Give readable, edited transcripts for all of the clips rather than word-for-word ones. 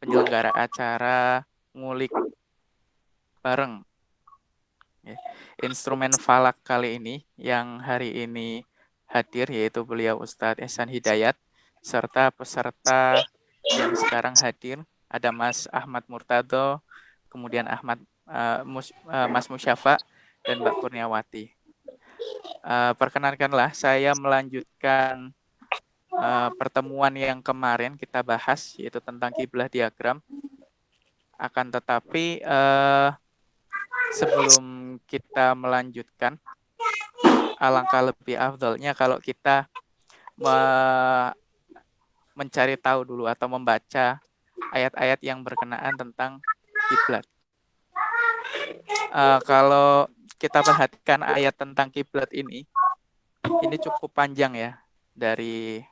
penyelenggara acara ngulik bareng. Instrumen falak kali ini yang hari ini hadir yaitu beliau Ustadz Ehsan Hidayat serta peserta yang sekarang hadir ada Mas Ahmad Murtado, kemudian Mas Musyafa dan Mbak Kurniawati. Perkenankanlah saya melanjutkan pertemuan yang kemarin kita bahas yaitu tentang kiblah diagram. Akan tetapi sebelum kita melanjutkan, alangkah lebih afdolnya kalau kita mencari tahu dulu atau membaca ayat-ayat yang berkenaan tentang kiblat. Kalau kita perhatikan ayat tentang kiblat ini cukup panjang ya, dari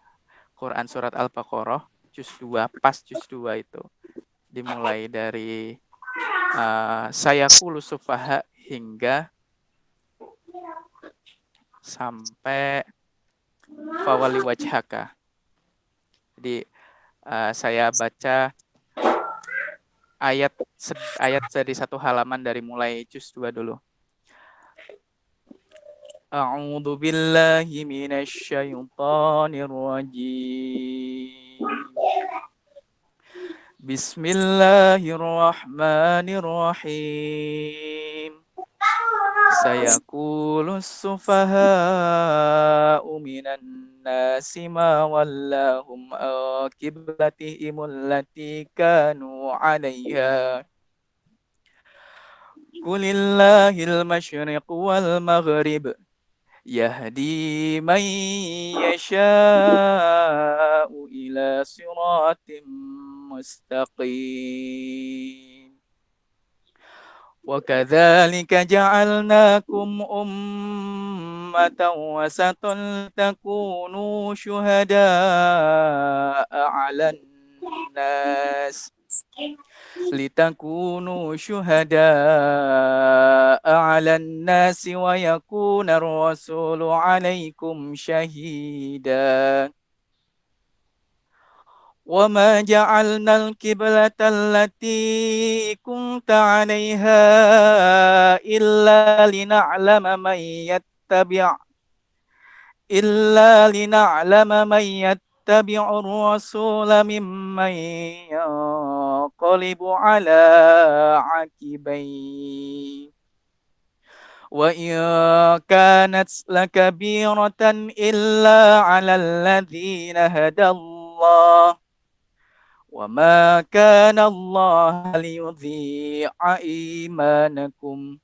Quran surat Al-Baqarah juz 2, pas juz 2 itu. Dimulai dari sayaqulu sufaha hingga sampai fawali wajhaka. Jadi saya baca ayat dari satu halaman dari mulai juz 2 dulu. A'udzu billahi minasy syaithanir rajim. Bismillahirrahmanirrahim. Sayaqulus sufaha'u minan nasi ma wallahum aqiblatihim allati kanu 'alaiha. Qulillahil masyriq wal maghrib. Yahdi man yasha'u ila siratim mustaqim. Wa kadzalika ja'alnakum ummatan wasatan takunu syuhada'a 'alan nas litakunu syuhada'a 'alan nasi wa yakuna ar-rasulu 'alaikum syahida. Wa ma ja'alna al-qiblata allati kunta 'alaiha illa lina'lama man yattabi'ur rasula mimman yanqalibu 'ala 'aqibayhi. Wa in kanat lakabiratan illa 'alal ladzina hadallah. Wa ma kana Allah liyudhi'a imanakum.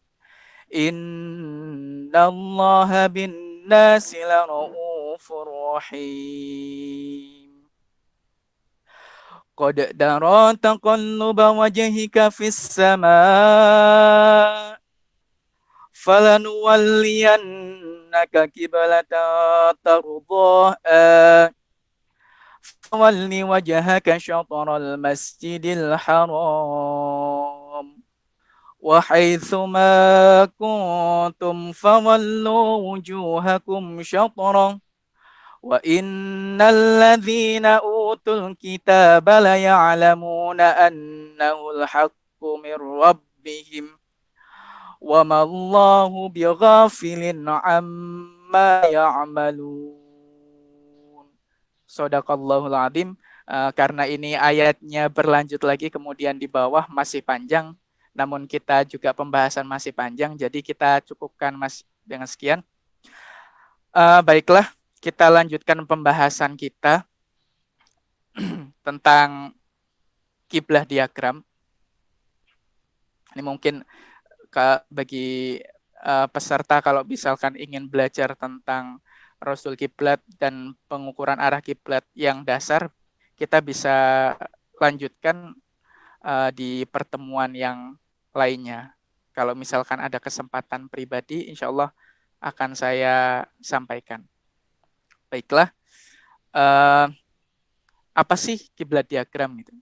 Innallaha bin nasi laraufur rahim. Qad dara taqalluba wajhika fis samaa falanuwalliyannaka qiblatan tardaha fawalli wajhaka syatral masjidil haram wa haitsu ma kuntum fawallu wujuhakum syatrah wa innal ladzina utul kitaba la ya'lamuna annahul haqqu mir rabbihim wa ma Allahu bighafilin amma ya'malun. Shadaqallahul adzim. Karena ini ayatnya berlanjut lagi kemudian di bawah masih panjang, namun kita juga pembahasan masih panjang, jadi kita cukupkan dengan sekian. Baiklah, kita lanjutkan pembahasan kita tentang kiblah diagram. Ini mungkin bagi peserta kalau misalkan ingin belajar tentang Rasul kiblat dan pengukuran arah kiblat yang dasar, kita bisa lanjutkan di pertemuan yang lainnya. Kalau misalkan ada kesempatan pribadi, insya Allah akan saya sampaikan. Baiklah, apa sih kiblat diagram gitu?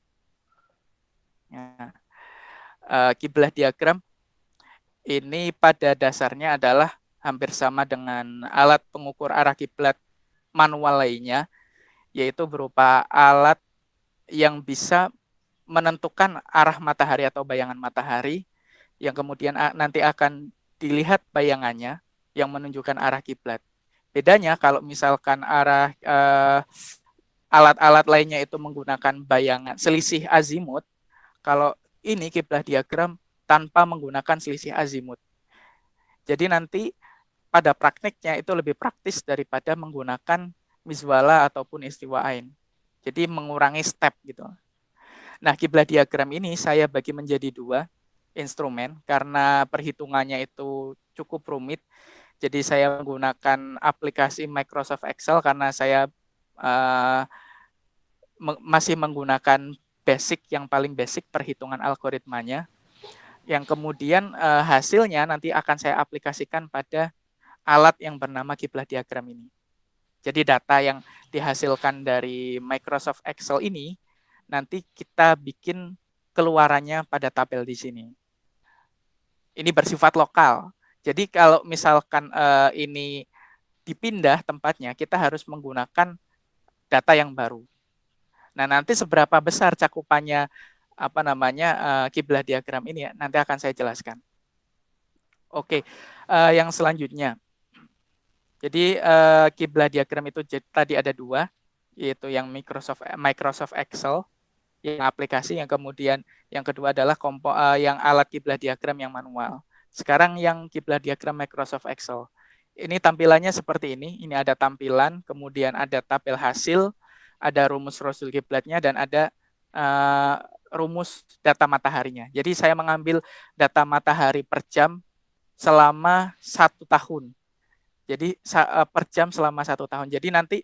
Kiblat diagram ini pada dasarnya adalah hampir sama dengan alat pengukur arah kiblat manual lainnya, yaitu berupa alat yang bisa menentukan arah matahari atau bayangan matahari yang kemudian nanti akan dilihat bayangannya yang menunjukkan arah kiblat. Bedanya kalau misalkan arah alat-alat lainnya itu menggunakan bayangan selisih azimut, kalau ini kiblat diagram tanpa menggunakan selisih azimut. Jadi nanti pada prakteknya itu lebih praktis daripada menggunakan mizwala ataupun istiwa ain. Jadi mengurangi step gitu. Nah, kiblat diagram ini saya bagi menjadi 2 instrumen karena perhitungannya itu cukup rumit. Jadi saya menggunakan aplikasi Microsoft Excel karena saya masih menggunakan basic yang paling basic perhitungan algoritmanya. Yang kemudian hasilnya nanti akan saya aplikasikan pada alat yang bernama kiblat diagram ini. Jadi data yang dihasilkan dari Microsoft Excel ini nanti kita bikin keluarannya pada tabel di sini. Ini bersifat lokal. Jadi kalau misalkan ini dipindah tempatnya, kita harus menggunakan data yang baru. Nah, nanti seberapa besar cakupannya kiblat diagram ini ya, nanti akan saya jelaskan. Oke, yang selanjutnya. Jadi kiblat diagram itu tadi ada 2, yaitu yang Microsoft Excel yang aplikasi, yang kemudian yang kedua adalah yang alat kiblat diagram yang manual. Sekarang yang kiblat diagram Microsoft Excel. Ini tampilannya seperti ini. Ini ada tampilan, kemudian ada tabel hasil, ada rumus rasul kiblatnya, dan ada rumus data mataharinya. Jadi saya mengambil data matahari per jam selama 1 tahun. Jadi per jam selama 1 tahun. Jadi nanti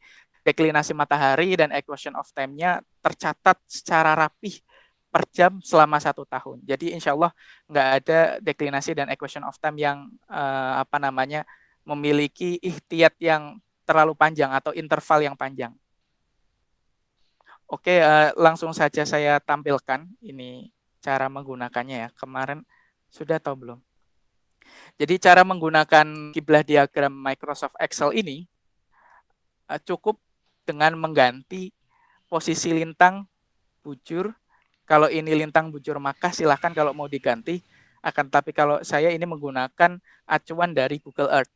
deklinasi matahari dan equation of time-nya tercatat secara rapih per jam selama 1 tahun. Jadi insya Allah nggak ada deklinasi dan equation of time yang memiliki ihtiyat yang terlalu panjang atau interval yang panjang. Oke, langsung saja saya tampilkan ini cara menggunakannya ya. Kemarin sudah tahu belum? Jadi cara menggunakan kiblat diagram Microsoft Excel ini cukup dengan mengganti posisi lintang bujur. Kalau ini lintang bujur maka silahkan kalau mau diganti. Akan tapi kalau saya ini menggunakan acuan dari Google Earth.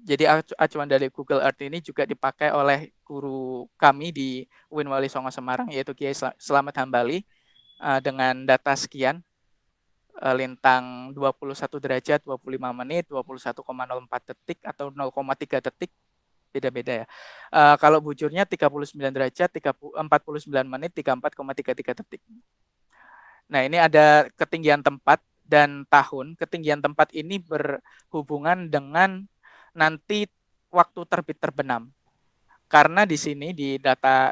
Jadi acuan dari Google Earth ini juga dipakai oleh guru kami di UIN Wali Songo Semarang, yaitu Kiai Selamat Hambali, dengan data sekian. Lintang 21 derajat, 25 menit, 21,04 detik atau 0,3 detik, beda-beda ya. Kalau bujurnya 39 derajat, 49 menit, 34,33 detik. Nah, ini ada ketinggian tempat dan tahun. Ketinggian tempat ini berhubungan dengan nanti waktu terbit terbenam. Karena di sini di data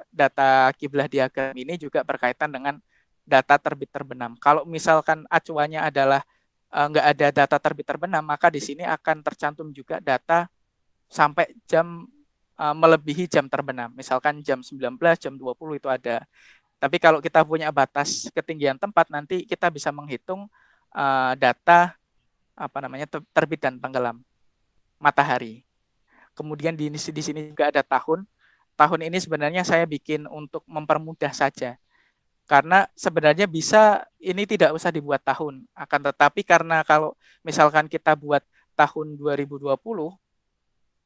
kiblat diagram ini juga berkaitan dengan data terbit terbenam. Kalau misalkan acuannya adalah nggak ada data terbit terbenam, maka di sini akan tercantum juga data sampai jam melebihi jam terbenam. Misalkan jam 19, jam 20 itu ada. Tapi kalau kita punya batas ketinggian tempat, nanti kita bisa menghitung data terbit dan tenggelam matahari. Kemudian di sini juga ada tahun. Tahun ini sebenarnya saya bikin untuk mempermudah saja. Karena sebenarnya bisa ini tidak usah dibuat tahun, akan tetapi karena kalau misalkan kita buat tahun 2020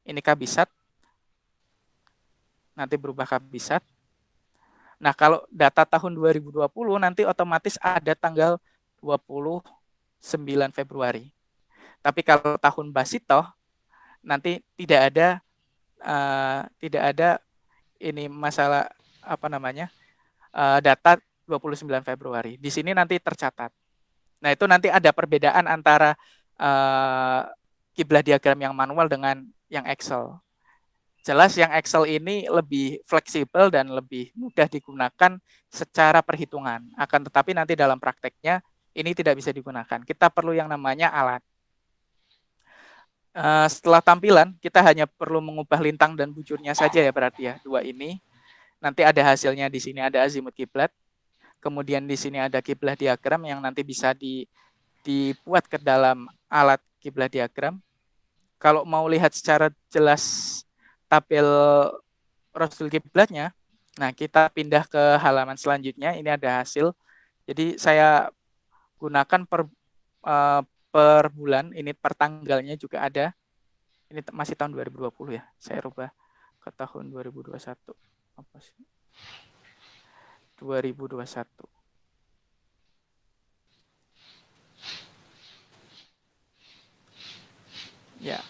ini kabisat, nanti berubah kabisat. Nah, kalau data tahun 2020 nanti otomatis ada tanggal 29 Februari. Tapi kalau tahun Basitoh nanti tidak ada ini masalah data 29 Februari. Di sini nanti tercatat. Nah, itu nanti ada perbedaan antara kiblat diagram yang manual dengan yang Excel. Jelas yang Excel ini lebih fleksibel dan lebih mudah digunakan secara perhitungan. Akan tetapi nanti dalam prakteknya ini tidak bisa digunakan. Kita perlu yang namanya alat. Setelah tampilan, kita hanya perlu mengubah lintang dan bujurnya saja ya berarti ya, 2 ini. Nanti ada hasilnya di sini ada azimut kiblat. Kemudian di sini ada kiblat diagram yang nanti bisa dibuat ke dalam alat kiblat diagram. Kalau mau lihat secara jelas tabel rasul kiblatnya, nah kita pindah ke halaman selanjutnya. Ini ada hasil Jadi saya gunakan per bulan, ini per tanggalnya juga ada. Ini masih tahun 2020 ya. Saya rubah ke tahun 2021. Apa sih? 2021. Ya.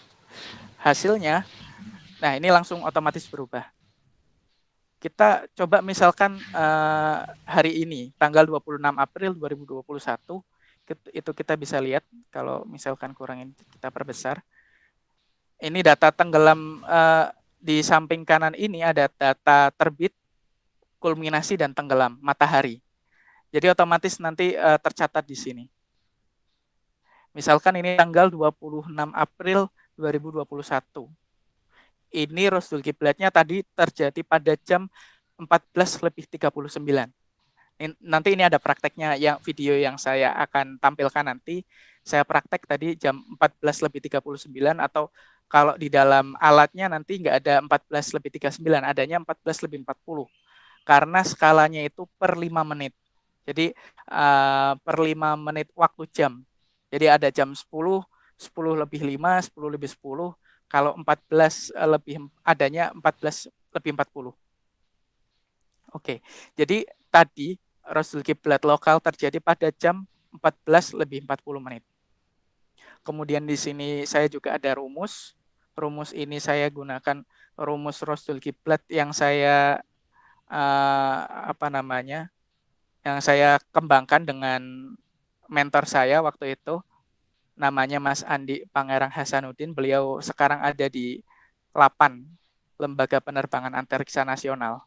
Hasilnya, nah ini langsung otomatis berubah. Kita coba misalkan hari ini, tanggal 26 April 2021, itu kita bisa lihat, kalau misalkan kurangin kita perbesar. Ini data tenggelam, di samping kanan ini ada data terbit, kulminasi, dan tenggelam matahari. Jadi otomatis nanti tercatat di sini. Misalkan ini tanggal 26 April 2021. Ini Rosdul Kiblatnya tadi terjadi pada jam 14:39. Nanti ini ada prakteknya, yang video yang saya akan tampilkan nanti. Saya praktek tadi jam 14:39, atau kalau di dalam alatnya nanti nggak ada 14:39, adanya 14:40. Karena skalanya itu per 5 menit. Jadi per 5 menit waktu jam. Jadi ada jam 10, 10:05, 10:10. Kalau 14 lebih, adanya 14:40. Oke, jadi tadi Rosdul Kiblat lokal terjadi pada jam 14:40. Kemudian di sini saya juga ada rumus. Rumus ini saya gunakan rumus Rosdul Kiblat yang saya yang saya kembangkan dengan mentor saya waktu itu, namanya Mas Andi Pangerang Hasanuddin. Beliau sekarang ada di LAPAN, Lembaga Penerbangan Antariksa Nasional,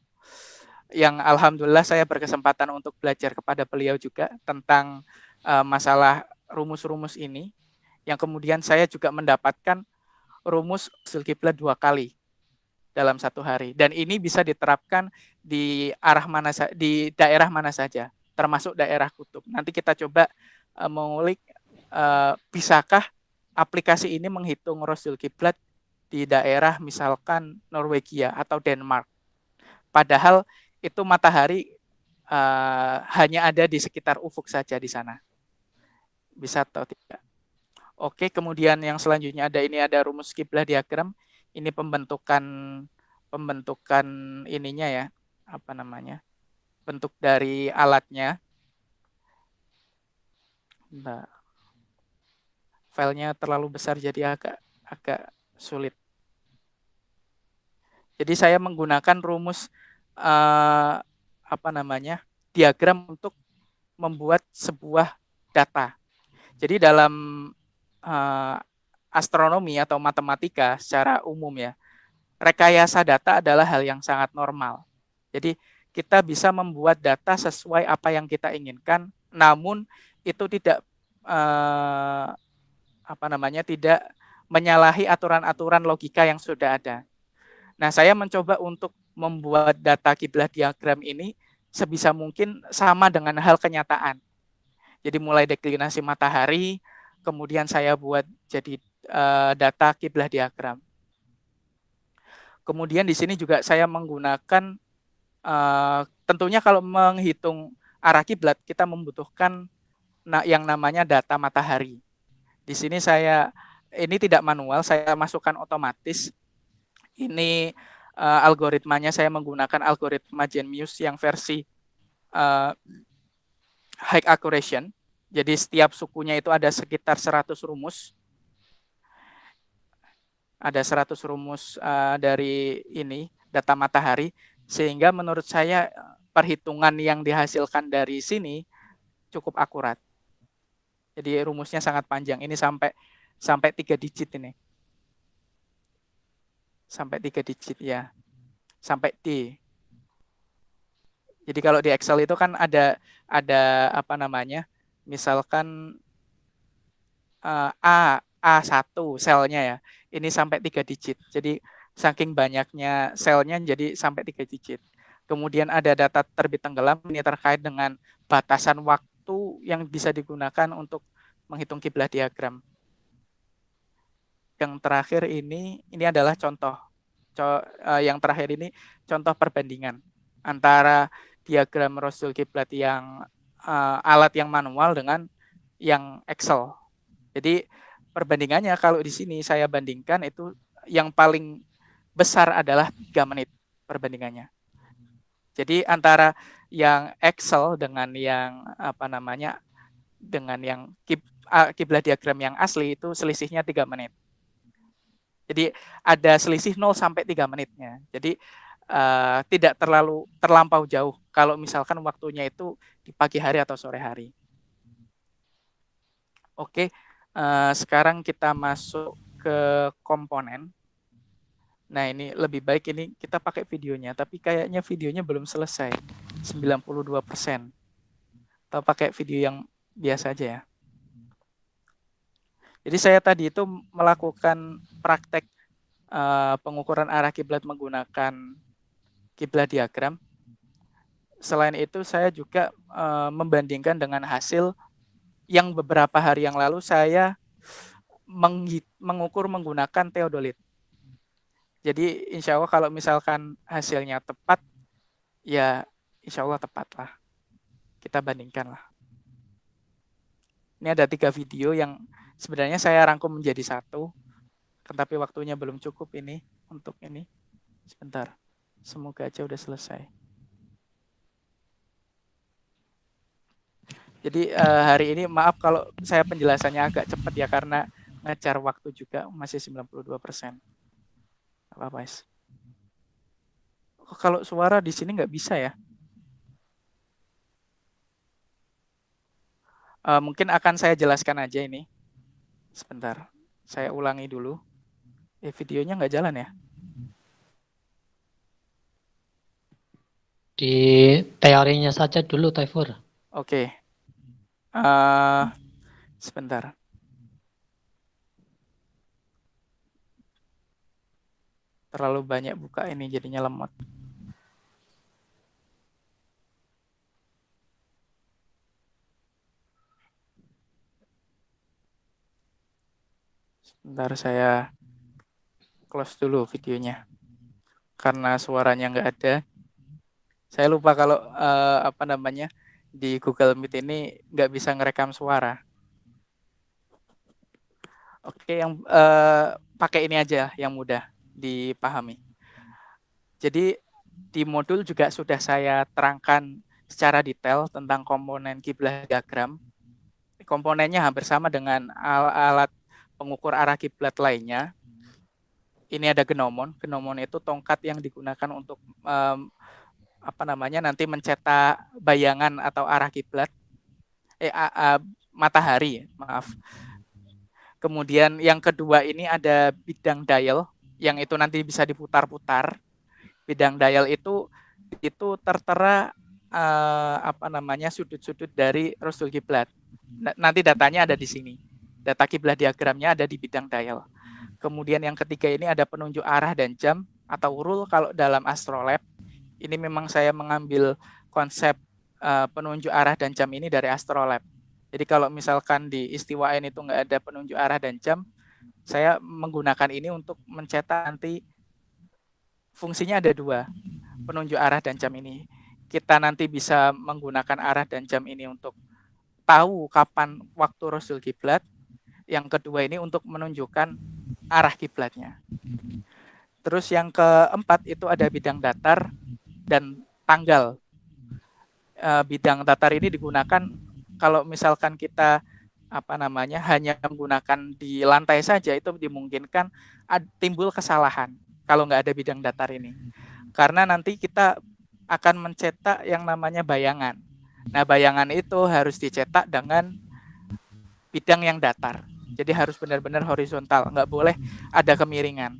yang alhamdulillah saya berkesempatan untuk belajar kepada beliau juga tentang masalah rumus-rumus ini, yang kemudian saya juga mendapatkan rumus usul kiblat 2 kali dalam 1 hari, dan ini bisa diterapkan di di daerah mana saja, termasuk daerah kutub. Nanti kita coba mengulik bisakah aplikasi ini menghitung usul kiblat di daerah misalkan Norwegia atau Denmark. Padahal itu matahari hanya ada di sekitar ufuk saja di sana. Bisa atau tidak. Oke, kemudian yang selanjutnya ada rumus kiblah diagram. Ini pembentukan ininya ya, bentuk dari alatnya. Nah, filenya terlalu besar jadi agak sulit. Jadi saya menggunakan rumus diagram untuk membuat sebuah data. Jadi dalam astronomi atau matematika secara umum ya, rekayasa data adalah hal yang sangat normal. Jadi kita bisa membuat data sesuai apa yang kita inginkan, namun itu tidak tidak menyalahi aturan-aturan logika yang sudah ada. Nah, saya mencoba untuk membuat data kiblah diagram ini sebisa mungkin sama dengan hal kenyataan. Jadi mulai deklinasi matahari, kemudian saya buat jadi data kiblah diagram. Kemudian di sini juga saya menggunakan, tentunya kalau menghitung arah kiblat kita membutuhkan yang namanya data matahari. Di sini ini tidak manual, saya masukkan otomatis. Ini algoritmanya saya menggunakan algoritma Genmuse yang versi high accuracy. Jadi setiap sukunya itu ada sekitar 100 rumus. Ada 100 rumus dari ini data matahari, sehingga menurut saya perhitungan yang dihasilkan dari sini cukup akurat. Jadi rumusnya sangat panjang. Ini sampai 3 digit ini. Sampai 3 digit ya. Sampai D. Jadi kalau di Excel itu kan ada misalkan A1 selnya ya. Ini sampai 3 digit. Jadi saking banyaknya selnya jadi sampai 3 digit. Kemudian ada data terbit tenggelam, ini terkait dengan batasan waktu yang bisa digunakan untuk menghitung kiblah diagram. Yang terakhir ini adalah contoh. Yang terakhir ini contoh perbandingan antara diagram Rosdul kiblat yang alat yang manual dengan yang Excel. Jadi perbandingannya kalau di sini saya bandingkan itu yang paling besar adalah 3 menit perbandingannya. Jadi antara yang Excel dengan yang dengan yang kiblat diagram yang asli itu selisihnya 3 menit. Jadi ada selisih 0 sampai 3 menitnya. Jadi tidak terlampau jauh kalau misalkan waktunya itu di pagi hari atau sore hari. Oke, sekarang kita masuk ke komponen. Nah, ini lebih baik ini kita pakai videonya, tapi kayaknya videonya belum selesai. 92%. Atau pakai video yang biasa aja ya. Jadi saya tadi itu melakukan praktek pengukuran arah kiblat menggunakan kiblat diagram. Selain itu saya juga membandingkan dengan hasil yang beberapa hari yang lalu saya mengukur menggunakan theodolit. Jadi insya Allah kalau misalkan hasilnya tepat, ya insya Allah tepat lah. Kita bandingkan lah. Ini ada 3 video yang sebenarnya saya rangkum menjadi satu, tetapi waktunya belum cukup ini untuk ini. Sebentar, semoga aja udah selesai. Jadi hari ini maaf kalau saya penjelasannya agak cepat ya, karena ngejar waktu juga masih 92%. Apa, guys? Kalau suara di sini nggak bisa ya? Mungkin akan saya jelaskan aja ini. Sebentar, saya ulangi dulu. Videonya nggak jalan ya? Di teorinya saja dulu, Taifur. Oke. Sebentar. Terlalu banyak buka ini jadinya lemot. Sebentar saya close dulu videonya. Karena suaranya nggak ada. Saya lupa kalau di Google Meet ini nggak bisa ngerekam suara. Oke, yang pakai ini aja yang mudah dipahami. Jadi di modul juga sudah saya terangkan secara detail tentang komponen kiblat diagram. Komponennya hampir sama dengan alat pengukur arah kiblat lainnya. Ini ada genomon. Genomon itu tongkat yang digunakan untuk nanti mencetak bayangan atau arah kiblat. Matahari, maaf. Kemudian yang kedua ini ada bidang dial yang itu nanti bisa diputar-putar. Bidang dial itu tertera sudut-sudut dari rasul kiblat. Nanti datanya ada di sini. Data kiblat diagramnya ada di bidang dial. Kemudian yang ketiga ini ada penunjuk arah dan jam atau rule kalau dalam astrolab. Ini memang saya mengambil konsep penunjuk arah dan jam ini dari astrolab. Jadi kalau misalkan di istiwa N itu nggak ada penunjuk arah dan jam, saya menggunakan ini untuk mencetak nanti fungsinya ada 2, penunjuk arah dan jam ini. Kita nanti bisa menggunakan arah dan jam ini untuk tahu kapan waktu rasul kiblat. Yang kedua ini untuk menunjukkan arah kiblatnya. Terus yang keempat itu ada bidang datar dan tanggal. Bidang datar ini digunakan kalau misalkan kita hanya menggunakan di lantai saja, itu dimungkinkan timbul kesalahan kalau nggak ada bidang datar ini. Karena nanti kita akan mencetak yang namanya bayangan. Nah, bayangan itu harus dicetak dengan bidang yang datar. Jadi harus benar-benar horizontal, nggak boleh ada kemiringan.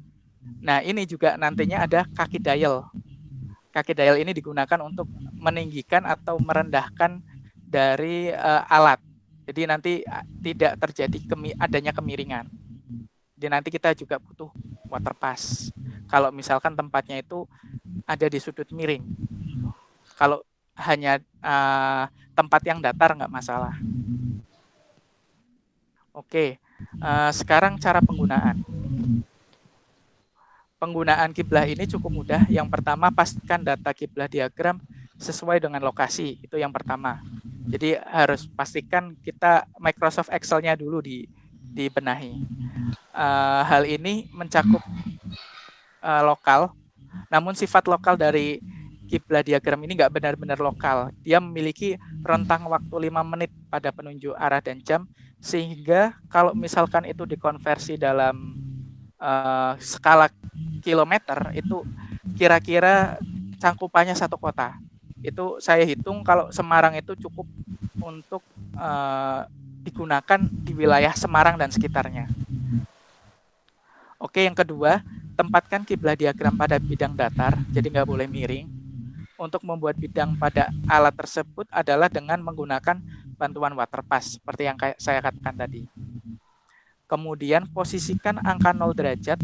Nah, ini juga nantinya ada kaki dial. Kaki dial ini digunakan untuk meninggikan atau merendahkan dari alat. Jadi nanti tidak terjadi adanya kemiringan. Jadi nanti kita juga butuh water pass. Kalau misalkan tempatnya itu ada di sudut miring. Kalau hanya tempat yang datar nggak masalah. Oke, sekarang cara penggunaan. Penggunaan kiblah ini cukup mudah. Yang pertama, pastikan data kiblah diagram sesuai dengan lokasi. Itu yang pertama. Jadi harus pastikan kita Microsoft Excel-nya dulu dibenahi. Hal ini mencakup lokal, namun sifat lokal dari kiblat diagram ini nggak benar-benar lokal. Dia memiliki rentang waktu 5 menit pada penunjuk arah dan jam, sehingga kalau misalkan itu dikonversi dalam skala kilometer, itu kira-kira cangkupannya satu kota. Itu saya hitung kalau Semarang itu cukup untuk digunakan di wilayah Semarang dan sekitarnya. Oke, yang kedua, tempatkan kiblat diagram pada bidang datar, jadi nggak boleh miring. Untuk membuat bidang pada alat tersebut adalah dengan menggunakan bantuan waterpass, seperti yang saya katakan tadi. Kemudian posisikan angka 0 derajat,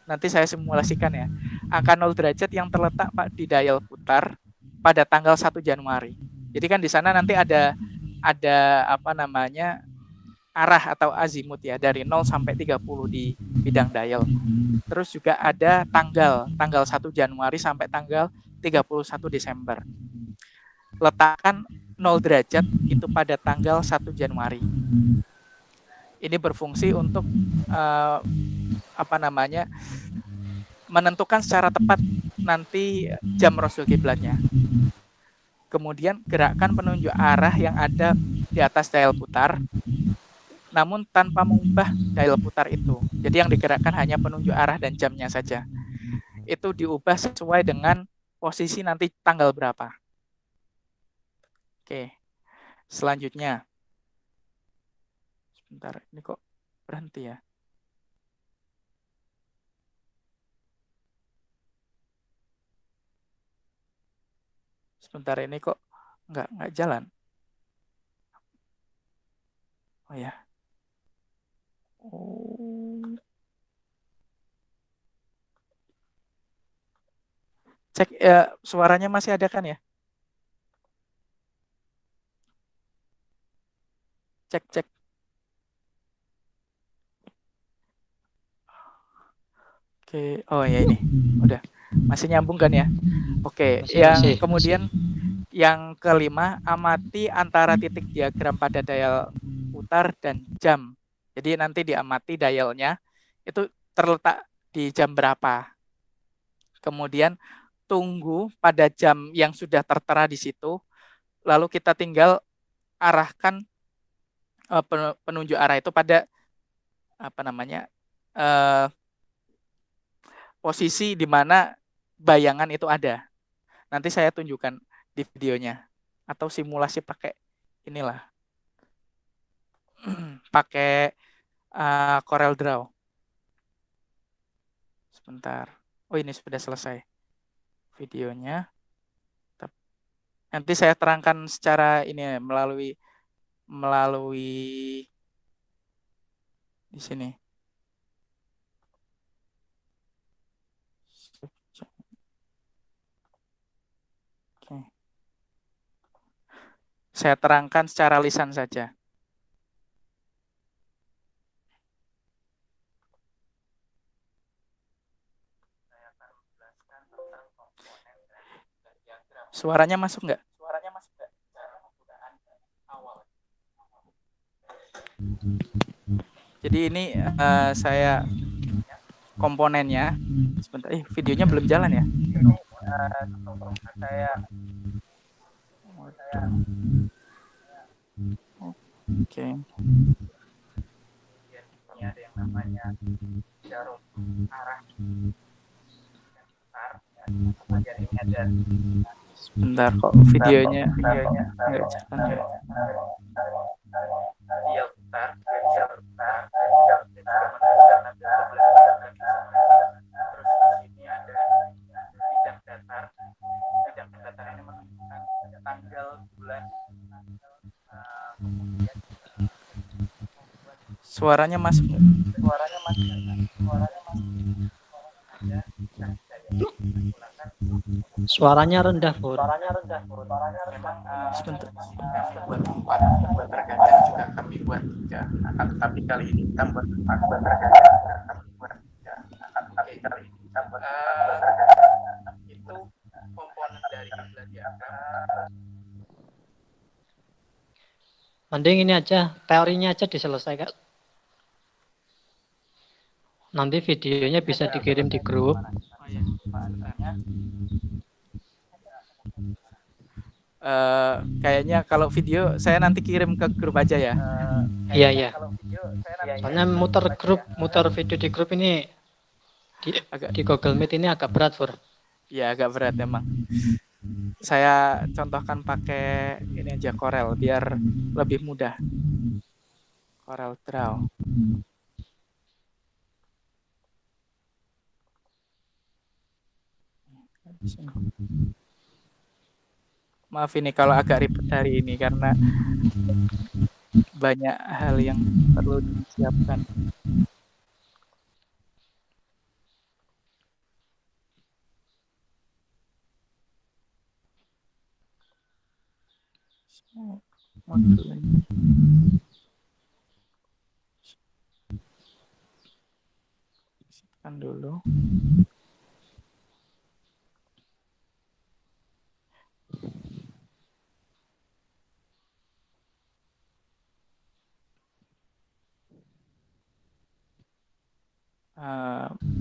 nanti saya simulasikan ya, angka 0 derajat yang terletak Pak di dial putar pada tanggal 1 Januari. Jadi kan di sana nanti ada apa namanya, arah atau azimut ya, dari 0 sampai 30 di bidang dial. Terus juga ada tanggal 1 Januari sampai tanggal 31 Desember. Letakkan 0 derajat itu pada tanggal 1 Januari. Ini berfungsi untuk apa namanya, menentukan secara tepat nanti jam rasul kiblatnya. Kemudian gerakkan penunjuk arah yang ada di atas dial putar, namun tanpa mengubah dial putar itu. Jadi yang digerakkan hanya penunjuk arah dan jamnya saja. Itu diubah sesuai dengan posisi nanti tanggal berapa. Oke, selanjutnya. Sebentar, ini kok berhenti ya? Sebentar, ini kok nggak jalan. Oh ya. Oh. Cek ya, suaranya masih ada kan ya? Cek cek. Oke, oh ya ini. Udah. Masih nyambung kan ya? Oke, yang kemudian yang kelima, amati antara titik diagram pada dial putar dan jam. Jadi nanti diamati dialnya itu terletak di jam berapa. Kemudian tunggu pada jam yang sudah tertera di situ, lalu kita tinggal arahkan penunjuk arah itu pada apa namanya, posisi di mana bayangan itu ada. Nanti saya tunjukkan di videonya atau simulasi pakai inilah, pakai Corel Draw. Sebentar. Oh, ini sudah selesai videonya. Nanti saya terangkan secara ini melalui di sini. Oke. Saya terangkan secara lisan saja. Suaranya masuk nggak? Jadi ini saya komponennya. Sebentar, videonya belum jalan ya? Oke. Ini ada yang namanya jarum arah. Ini ada. Sebentar kok videonya nggak jalan. Dial putar. Ini ada bidang datar. Bidang datar ini menunjukkan tanggal, bulan. Suaranya masuk nggak? Suaranya masuk. Suaranya rendah, Fur. Memang sebentar. Buat rekan juga kami buat ya. Tapi kali ini kita buat itu komponen dari kiblat diagram. Mending ini aja, teorinya aja diselesaikan. Nanti videonya bisa dikirim di grup. Oh ya, sebentar ya. Kayaknya kalau video saya nanti kirim ke grup aja ya. Iya, iya. Soalnya muter video di grup ini Agak di Google Meet ini agak berat, Fur. ya agak berat emang. Saya contohkan pakai ini aja Corel biar lebih mudah. Corel Draw. Maaf ini kalau agak ribet hari ini karena banyak hal yang perlu disiapkan. Modul ini. Simpan dulu.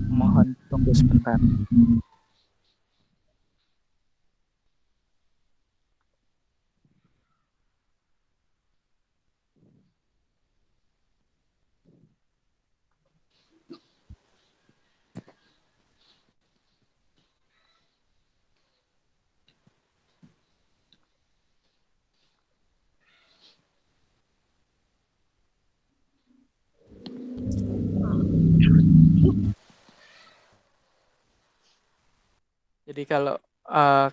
Mohon tunggu sebentar. Jadi kalau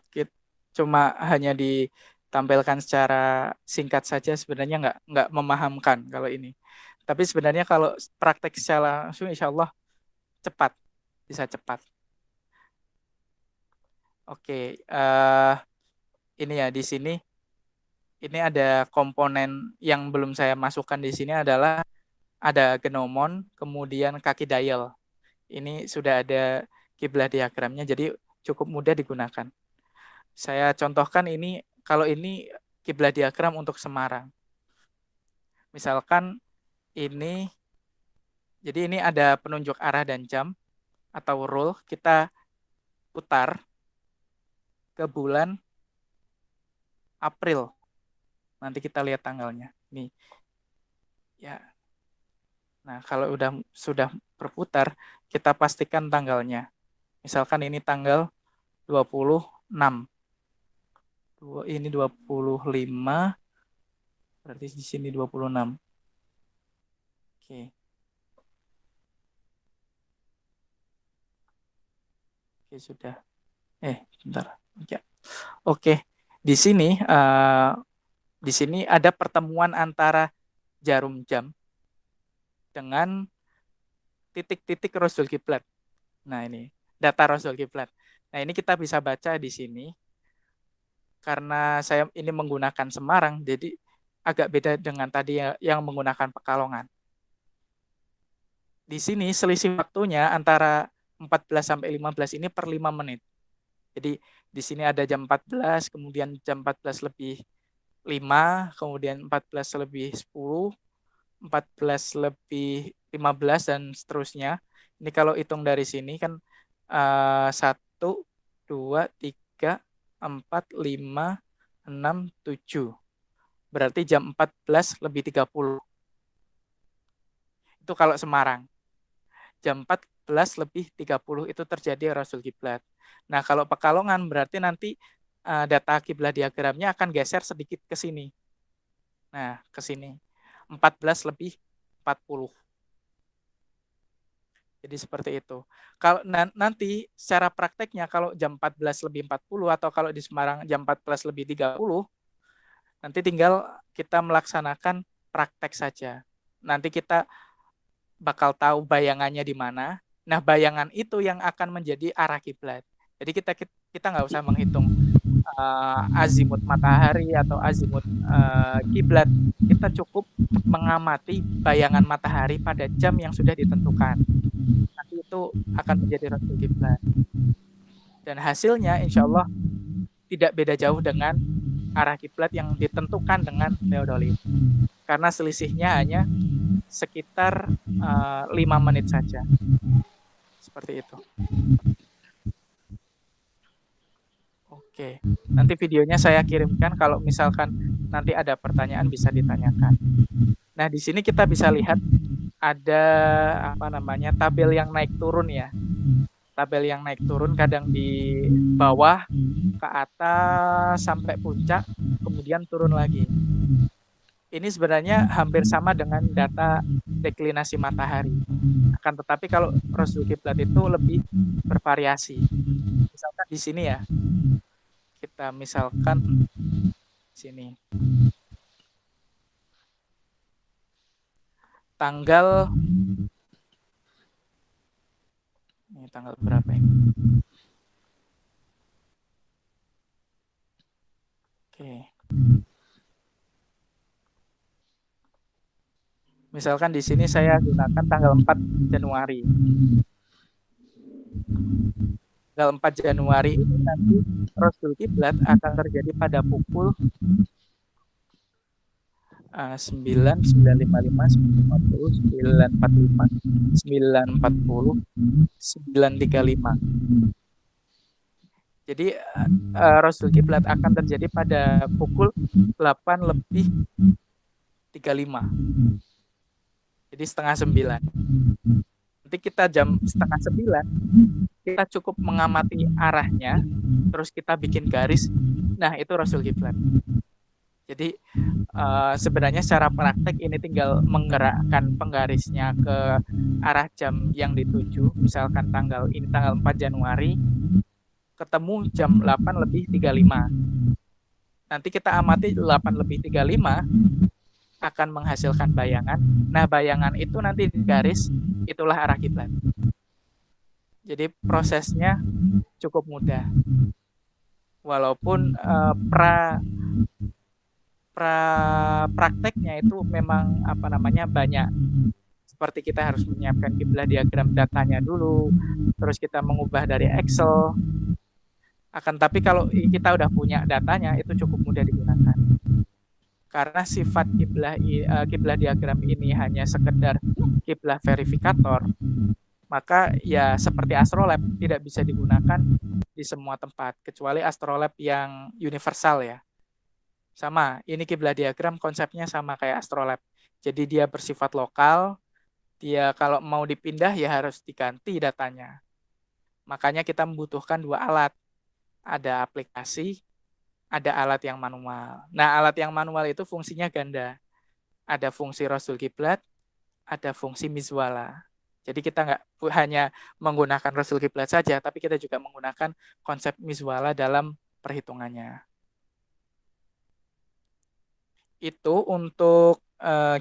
kita cuma hanya ditampilkan secara singkat saja sebenarnya nggak memahamkan kalau ini. Tapi sebenarnya kalau praktek secara langsung insya Allah cepat, bisa cepat. Oke, ini ya di sini ini ada komponen yang belum saya masukkan di sini adalah ada Gnomon, kemudian kaki dial. Ini sudah ada kiblat diagramnya, jadi cukup mudah digunakan. Saya contohkan ini, kalau ini kiblat diagram untuk Semarang. Misalkan ini, jadi ini ada penunjuk arah dan jam atau rule, kita putar ke bulan April. Nanti kita lihat tanggalnya. Nih. Ya. Nah, kalau sudah berputar, kita pastikan tanggalnya. Misalkan ini tanggal 26. Ini 25. Berarti di sini 26. Oke. Oke, sudah. Bentar. Oke. Di sini ada pertemuan antara jarum jam dengan titik-titik Rasul Kiblat. Nah, ini data Rasul Kiblat. Nah, ini kita bisa baca di sini. Karena saya ini menggunakan Semarang, jadi agak beda dengan tadi yang menggunakan Pekalongan. Di sini selisih waktunya antara 14 sampai 15 ini per 5 menit. Jadi di sini ada jam 14, kemudian jam 14 lebih 5, kemudian 14 lebih 10, 14 lebih 15 dan seterusnya. Ini kalau hitung dari sini kan 1, 2, 3, 4, 5, 6, 7. Berarti jam 14 lebih 30. Itu kalau Semarang. Jam 14 lebih 30 itu terjadi Rasul Kiblat. Nah, kalau Pekalongan berarti nanti data kiblat diagramnya akan geser sedikit ke sini. Nah, ke sini. 14 lebih 40. Jadi seperti itu. Kalau nanti secara prakteknya kalau jam 14 lebih 40 atau kalau di Semarang jam 14 lebih 30, nanti tinggal kita melaksanakan praktek saja. Nanti kita bakal tahu bayangannya di mana. Nah, bayangan itu yang akan menjadi arah kiblat. Jadi kita nggak usah menghitung azimut matahari atau azimut kiblat. Kita cukup mengamati bayangan matahari pada jam yang sudah ditentukan. Nanti itu akan menjadi rasul kiblat. Dan hasilnya insya Allah tidak beda jauh dengan arah kiblat yang ditentukan dengan teodolit. Karena selisihnya hanya sekitar 5 menit saja. Seperti itu. Oke, nanti videonya saya kirimkan kalau misalkan nanti ada pertanyaan bisa ditanyakan. Nah, di sini kita bisa lihat ada tabel yang naik turun ya. Tabel yang naik turun kadang di bawah ke atas sampai puncak, kemudian turun lagi. Ini sebenarnya hampir sama dengan data deklinasi matahari. Akan tetapi kalau rasul kiblat itu lebih bervariasi. Misalkan di sini ya, kita misalkan sini tanggal berapa ini? Oke. Misalkan di sini saya gunakan tanggal 4 Januari. Tanggal 4 Januari ini nanti rasul kiblat akan terjadi pada pukul 9, 9.55, 9.50, 9.45, 9.40, 9.35. Jadi rasul kiblat akan terjadi pada pukul 8:35. Jadi setengah 9. Nanti kita jam setengah 9, kita cukup mengamati arahnya, terus kita bikin garis. Nah, itu rasul kiblat. Jadi sebenarnya secara praktek ini tinggal menggerakkan penggarisnya ke arah jam yang dituju. Misalkan tanggal 4 Januari, ketemu jam 8:35. Nanti kita amati 8:35 akan menghasilkan bayangan. Nah, bayangan itu nanti di garis, itulah arah kiblat. Jadi prosesnya cukup mudah. Walaupun prakteknya itu memang banyak. Seperti kita harus menyiapkan kiblat diagram datanya dulu, terus kita mengubah dari Excel. Akan tapi kalau kita udah punya datanya, itu cukup mudah digunakan. Karena sifat kiblat diagram ini hanya sekedar kiblat verifikator, maka ya seperti astrolab tidak bisa digunakan di semua tempat kecuali astrolab yang universal ya. Sama, ini kiblat diagram konsepnya sama kayak astrolab. Jadi dia bersifat lokal, dia kalau mau dipindah ya harus diganti datanya. Makanya kita membutuhkan 2 alat. Ada aplikasi, ada alat yang manual. Nah, alat yang manual itu fungsinya ganda. Ada fungsi rasul kiblat, ada fungsi mizwala. Jadi kita nggak hanya menggunakan rasul kiblat saja, tapi kita juga menggunakan konsep mizwala dalam perhitungannya. Itu untuk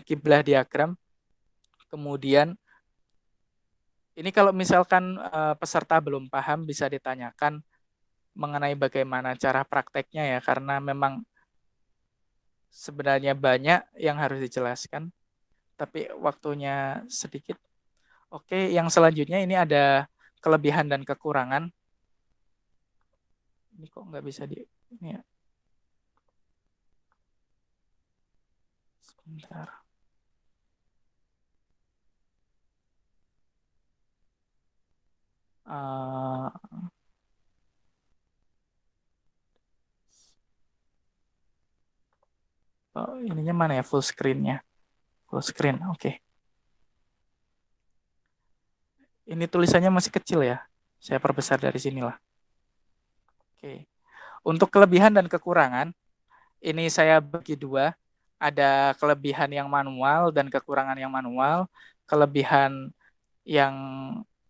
kiblat diagram. Kemudian ini kalau misalkan peserta belum paham bisa ditanyakan mengenai bagaimana cara prakteknya ya, karena memang sebenarnya banyak yang harus dijelaskan, tapi waktunya sedikit. Oke, yang selanjutnya ini ada kelebihan dan kekurangan. Ini kok nggak bisa ini ya. Sebentar. Ininya mana ya, full screen-nya? Full screen, oke. Ini tulisannya masih kecil ya. Saya perbesar dari sinilah. Oke. Untuk kelebihan dan kekurangan, ini saya bagi 2. Ada kelebihan yang manual dan kekurangan yang manual. Kelebihan yang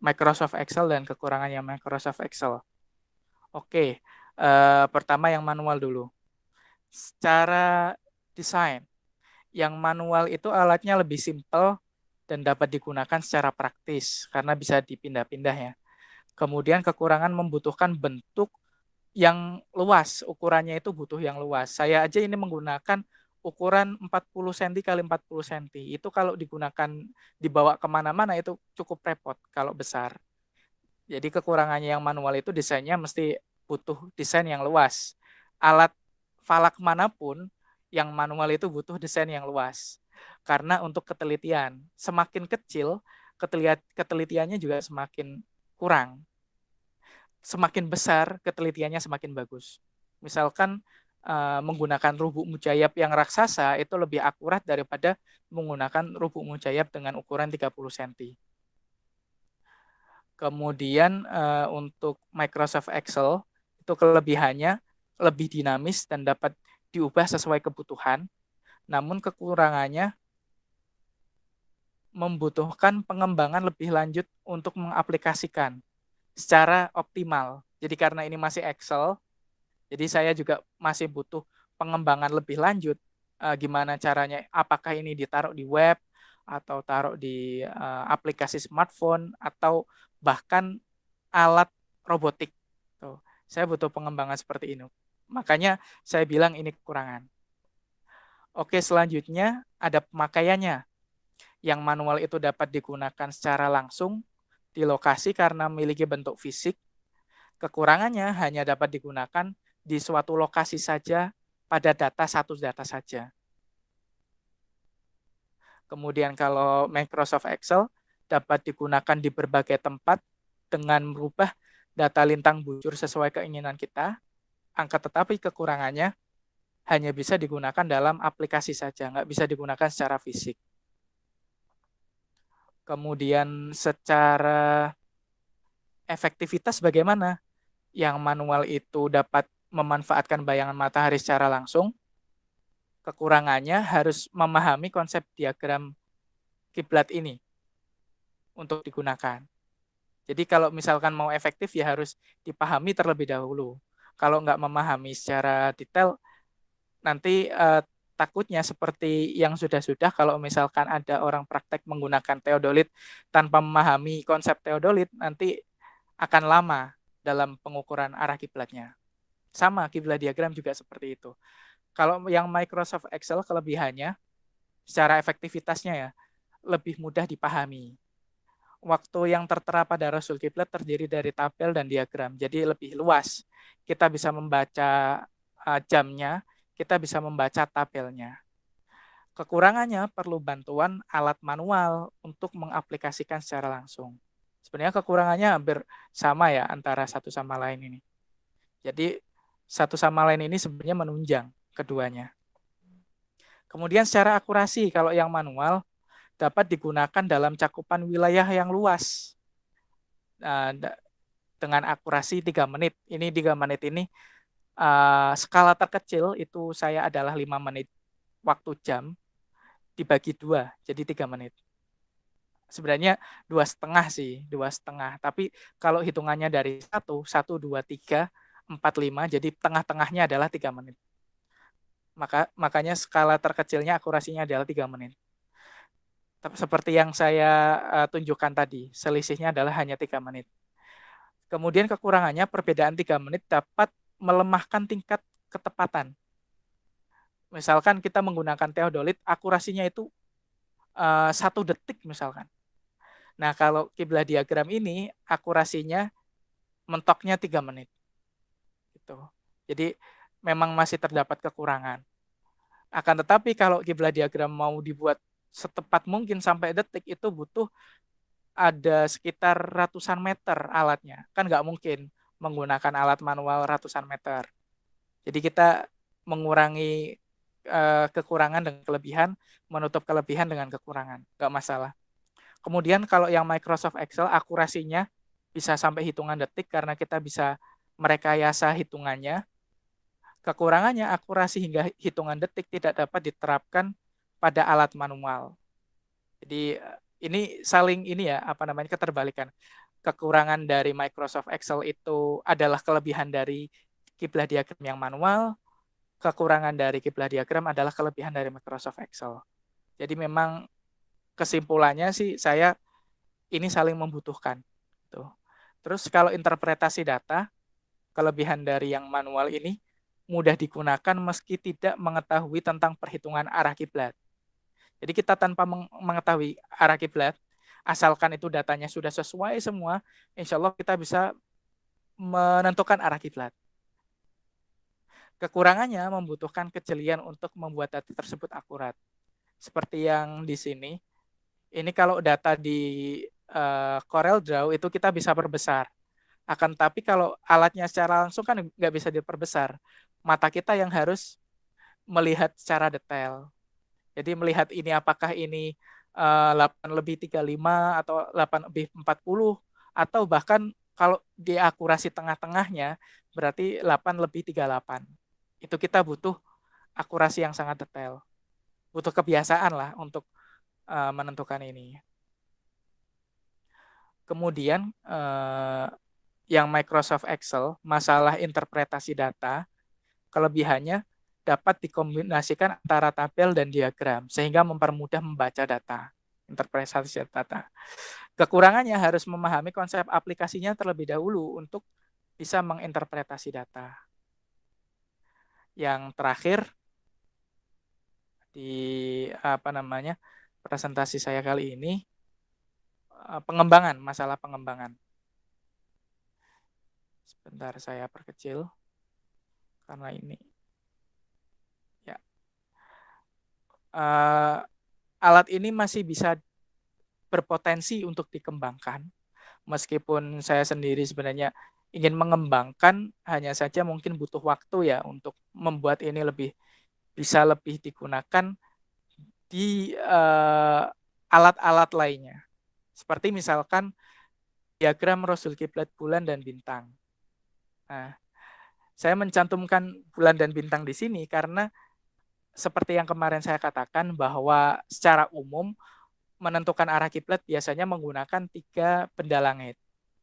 Microsoft Excel dan kekurangan yang Microsoft Excel. Oke. Pertama yang manual dulu. Secara desain, yang manual itu alatnya lebih simpel dan dapat digunakan secara praktis karena bisa dipindah-pindah ya. Kemudian kekurangan membutuhkan bentuk yang luas, ukurannya itu butuh yang luas. Saya aja ini menggunakan ukuran 40 cm kali 40 cm. Itu kalau digunakan dibawa kemana-mana itu cukup repot kalau besar. Jadi kekurangannya yang manual itu desainnya mesti butuh desain yang luas. Alat falak manapun yang manual itu butuh desain yang luas. Karena untuk ketelitian, semakin kecil ketelitiannya juga semakin kurang. Semakin besar ketelitiannya semakin bagus. Misalkan menggunakan rubuk mujayyab yang raksasa itu lebih akurat daripada menggunakan rubuk mujayyab dengan ukuran 30 cm. Kemudian untuk Microsoft Excel itu kelebihannya lebih dinamis dan dapat diubah sesuai kebutuhan. Namun kekurangannya membutuhkan pengembangan lebih lanjut untuk mengaplikasikan secara optimal. Jadi karena ini masih Excel, jadi saya juga masih butuh pengembangan lebih lanjut. Gimana caranya? Apakah ini ditaruh di web atau taruh di aplikasi smartphone atau bahkan alat robotik. Tuh, saya butuh pengembangan seperti ini. Makanya saya bilang ini kekurangan. Oke, selanjutnya ada pemakaiannya. Yang manual itu dapat digunakan secara langsung di lokasi karena memiliki bentuk fisik. Kekurangannya hanya dapat digunakan di suatu lokasi saja pada satu data saja. Kemudian kalau Microsoft Excel dapat digunakan di berbagai tempat dengan merubah data lintang bujur sesuai keinginan kita. Tetapi kekurangannya hanya bisa digunakan dalam aplikasi saja, nggak bisa digunakan secara fisik. Kemudian secara efektivitas bagaimana? Yang manual itu dapat memanfaatkan bayangan matahari secara langsung. Kekurangannya harus memahami konsep diagram kiblat ini untuk digunakan. Jadi kalau misalkan mau efektif ya harus dipahami terlebih dahulu. Kalau nggak memahami secara detail, nanti takutnya seperti yang sudah-sudah kalau misalkan ada orang praktek menggunakan teodolit tanpa memahami konsep teodolit, nanti akan lama dalam pengukuran arah kiblatnya. Sama, kiblat diagram juga seperti itu. Kalau yang Microsoft Excel kelebihannya secara efektivitasnya ya lebih mudah dipahami. Waktu yang tertera pada Rasul Kiblat terdiri dari tabel dan diagram, jadi lebih luas. Kita bisa membaca jamnya, kita bisa membaca tabelnya. Kekurangannya perlu bantuan alat manual untuk mengaplikasikan secara langsung. Sebenarnya kekurangannya hampir sama ya antara satu sama lain ini. Jadi satu sama lain ini sebenarnya menunjang keduanya. Kemudian secara akurasi, kalau yang manual dapat digunakan dalam cakupan wilayah yang luas. Dengan akurasi 3 menit. Ini 3 menit ini skala terkecil itu saya adalah 5 menit waktu jam dibagi 2, jadi 3 menit. Sebenarnya 2,5 sih, 2,5. Tapi kalau hitungannya dari 1, 2, 3, 4, 5, jadi tengah-tengahnya adalah 3 menit. Makanya skala terkecilnya akurasinya adalah 3 menit. Seperti yang saya tunjukkan tadi, selisihnya adalah hanya 3 menit. Kemudian kekurangannya perbedaan 3 menit dapat melemahkan tingkat ketepatan. Misalkan kita menggunakan teodolit, akurasinya itu 1 detik misalkan. Nah, kalau kiblat diagram ini akurasinya mentoknya 3 menit. Gitu. Jadi memang masih terdapat kekurangan. Akan tetapi kalau kiblat diagram mau dibuat setepat mungkin sampai detik itu butuh ada sekitar ratusan meter alatnya. Kan nggak mungkin menggunakan alat manual ratusan meter. Jadi kita mengurangi kekurangan dengan kelebihan, menutup kelebihan dengan kekurangan. Nggak masalah. Kemudian kalau yang Microsoft Excel akurasinya bisa sampai hitungan detik karena kita bisa merekayasa hitungannya. Kekurangannya akurasi hingga hitungan detik tidak dapat diterapkan pada alat manual. Jadi ini saling keterbalikan. Kekurangan dari Microsoft Excel itu adalah kelebihan dari kiblat diagram yang manual. Kekurangan dari kiblat diagram adalah kelebihan dari Microsoft Excel. Jadi memang kesimpulannya sih saya ini saling membutuhkan. Tuh. Terus kalau interpretasi data, kelebihan dari yang manual ini mudah digunakan meski tidak mengetahui tentang perhitungan arah kiblat. Jadi kita tanpa mengetahui arah kiblat, asalkan itu datanya sudah sesuai semua, insya Allah kita bisa menentukan arah kiblat. Kekurangannya membutuhkan kejelian untuk membuat data tersebut akurat. Seperti yang di sini, ini kalau data di Corel Draw itu kita bisa perbesar. Akan tapi kalau alatnya secara langsung kan nggak bisa diperbesar. Mata kita yang harus melihat secara detail. Jadi melihat ini apakah ini 8/35 atau 8/40 atau bahkan kalau di akurasi tengah-tengahnya berarti 8/38. Itu kita butuh akurasi yang sangat detail. Butuh kebiasaan lah untuk menentukan ini. Kemudian yang Microsoft Excel, masalah interpretasi data, kelebihannya dapat dikombinasikan antara tabel dan diagram sehingga mempermudah membaca data, interpretasi data. Kekurangannya harus memahami konsep aplikasinya terlebih dahulu untuk bisa menginterpretasi data. Yang terakhir di presentasi saya kali ini, masalah pengembangan. Sebentar saya perkecil karena ini. Ya. Alat ini masih bisa berpotensi untuk dikembangkan. Meskipun saya sendiri sebenarnya ingin mengembangkan, hanya saja mungkin butuh waktu ya untuk membuat ini bisa lebih digunakan di alat-alat lainnya. Seperti misalkan diagram Rasul Kiblat bulan dan bintang. Nah, saya mencantumkan bulan dan bintang di sini karena seperti yang kemarin saya katakan bahwa secara umum menentukan arah kiblat biasanya menggunakan 3 benda langit,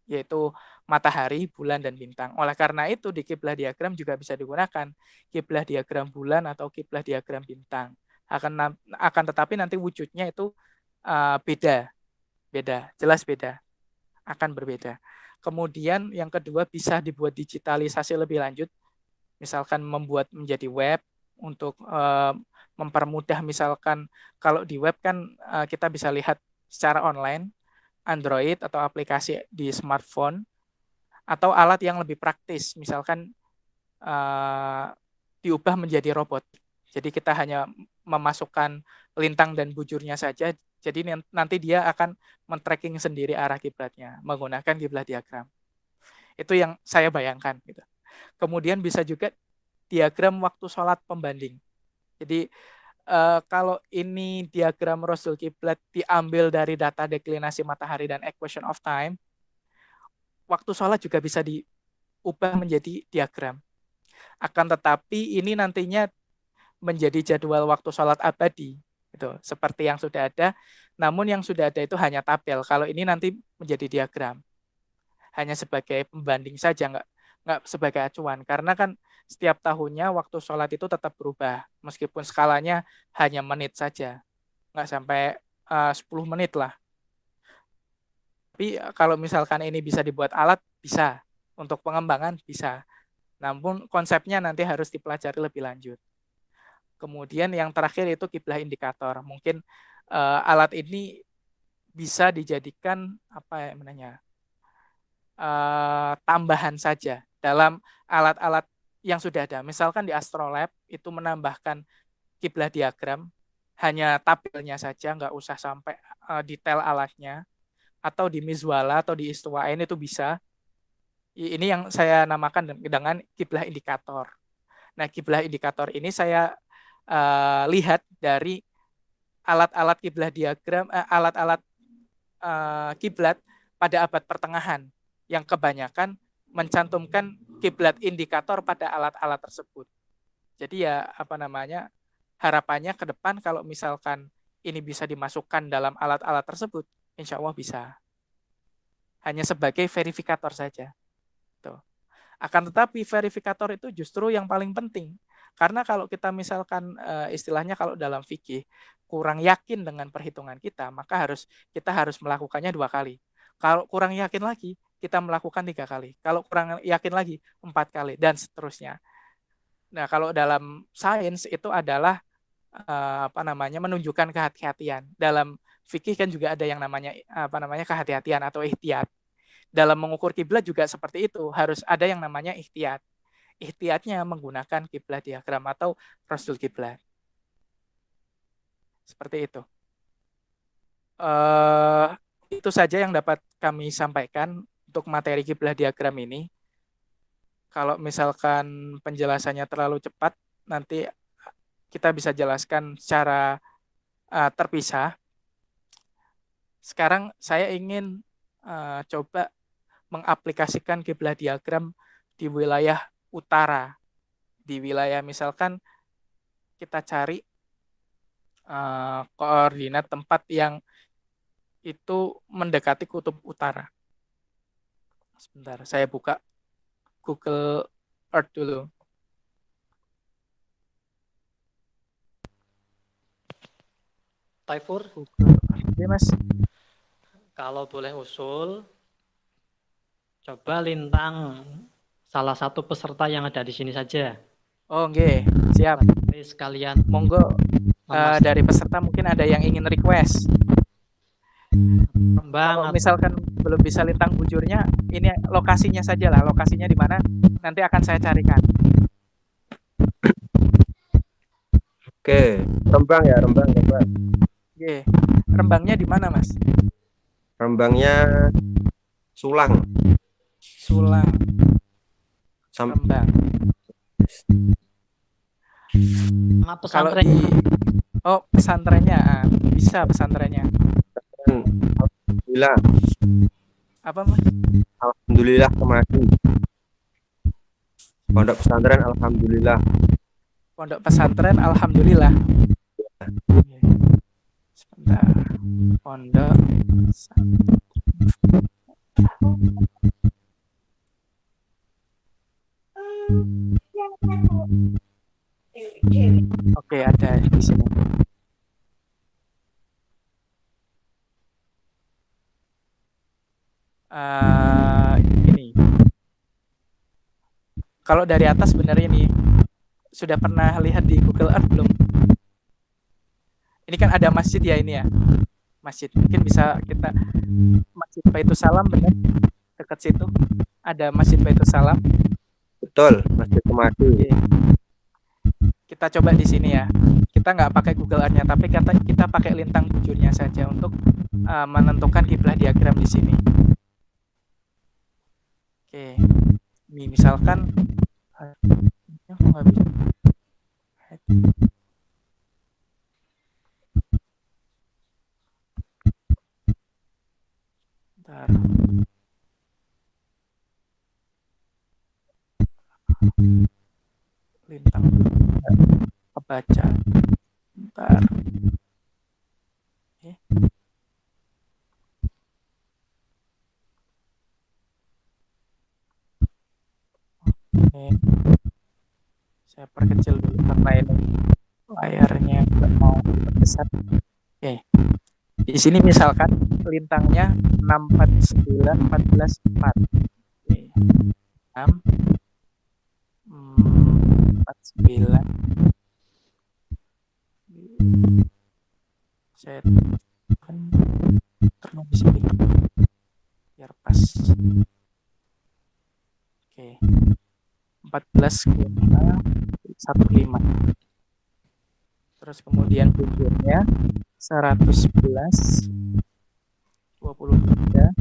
yaitu matahari, bulan, dan bintang. Oleh karena itu di kiblat diagram juga bisa digunakan kiblat diagram bulan atau kiblat diagram bintang. Akan tetapi nanti wujudnya itu beda, jelas beda, akan berbeda. Kemudian yang kedua bisa dibuat digitalisasi lebih lanjut, misalkan membuat menjadi web untuk mempermudah, misalkan kalau di web kan kita bisa lihat secara online, Android atau aplikasi di smartphone, atau alat yang lebih praktis, misalkan diubah menjadi robot. Jadi kita hanya memasukkan lintang dan bujurnya saja, jadi nanti dia akan men-tracking sendiri arah kiblatnya menggunakan kiblat diagram. Itu yang saya bayangkan gitu. Kemudian bisa juga diagram waktu sholat pembanding. Jadi kalau ini diagram Rasul Kiblat diambil dari data deklinasi matahari dan equation of time, waktu sholat juga bisa diubah menjadi diagram. Akan tetapi ini nantinya menjadi jadwal waktu sholat abadi, gitu, seperti yang sudah ada. Namun yang sudah ada itu hanya tabel. Kalau ini nanti menjadi diagram, hanya sebagai pembanding saja, nggak sebagai acuan. Karena kan setiap tahunnya waktu sholat itu tetap berubah, meskipun skalanya hanya menit saja, nggak sampai 10 menit lah. Tapi kalau misalkan ini bisa dibuat alat, bisa. Untuk pengembangan, bisa. Namun konsepnya nanti harus dipelajari lebih lanjut. Kemudian yang terakhir itu kiblah indikator. Mungkin alat ini bisa dijadikan tambahan saja dalam alat-alat yang sudah ada. Misalkan di Astrolab itu menambahkan kiblah diagram, hanya tabelnya saja, nggak usah sampai detail alatnya. Atau di Mizwala atau di Istuwain itu bisa. Ini yang saya namakan dengan kiblah indikator. Nah, kiblah indikator ini saya lihat dari alat-alat kiblah diagram, alat-alat kiblat pada abad pertengahan yang kebanyakan mencantumkan kiblat indikator pada alat-alat tersebut. Jadi ya harapannya ke depan kalau misalkan ini bisa dimasukkan dalam alat-alat tersebut, insya Allah bisa. Hanya sebagai verifikator saja. Tuh. Akan tetapi verifikator itu justru yang paling penting. Karena kalau kita misalkan istilahnya kalau dalam fikih kurang yakin dengan perhitungan kita, maka kita harus melakukannya 2 kali. Kalau kurang yakin lagi, kita melakukan 3 kali. Kalau kurang yakin lagi, 4 kali dan seterusnya. Nah, kalau dalam sains itu adalah menunjukkan kehati-hatian. Dalam fikih kan juga ada yang namanya kehati-hatian atau ihtiyat. Dalam mengukur kiblat juga seperti itu, harus ada yang namanya ihtiyat. ihtiyatnya menggunakan kiblat diagram atau rasul kiblat. Seperti itu. Itu saja yang dapat kami sampaikan untuk materi kiblat diagram ini. Kalau misalkan penjelasannya terlalu cepat, nanti kita bisa jelaskan secara terpisah. Sekarang saya ingin coba mengaplikasikan kiblat diagram di wilayah utara. Di wilayah misalkan kita cari koordinat tempat yang itu mendekati kutub utara. Sebentar, saya buka Google Earth dulu. Taifur, Oke, Mas. kalau boleh usul, coba lintang salah satu peserta yang ada di sini saja. Oh, oke. Siap. Nanti sekalian Monggo dari peserta mungkin ada yang ingin request. Kalau misalkan belum bisa lintang bujurnya, ini lokasinya saja lah. Lokasinya di mana nanti akan saya carikan. Oke, Rembang ya, Rembang. Oke. Rembangnya di mana, Mas? Rembangnya Sulang. Sulang. Rembang. Kalau di pesantrennya bisa pesantrennya. Alhamdulillah. Apa, Mas? Alhamdulillah Kemaki. Pondok pesantren Alhamdulillah. Pondok pesantren Alhamdulillah. Sebentar. Pondok Oke, ada di sini. Ini. Kalau dari atas sebenarnya ini sudah pernah lihat di Google Earth belum? Ini kan ada masjid ya ini ya. Masjid. Mungkin bisa kita Masjid Baitus Salam benar? Dekat situ ada Masjid Baitus Salam. Betul, Masjid Kemaki. Kita coba di sini ya. Kita nggak pakai Google Earth-nya, tapi kita pakai lintang bujurnya saja untuk menentukan kiblat diagram di sini. Oke, ini misalkan nggak bisa. Bentar. Lintang kebaca. Bentar. Oke. Saya perkecil dulu karena ini layarnya nggak mau besar. Oke. Di sini misalkan lintangnya 649 14 4. Oke. 6 49. Saya kan terus di sini biar pas. Oke. 14,15. Terus kemudian bujurnya 111 23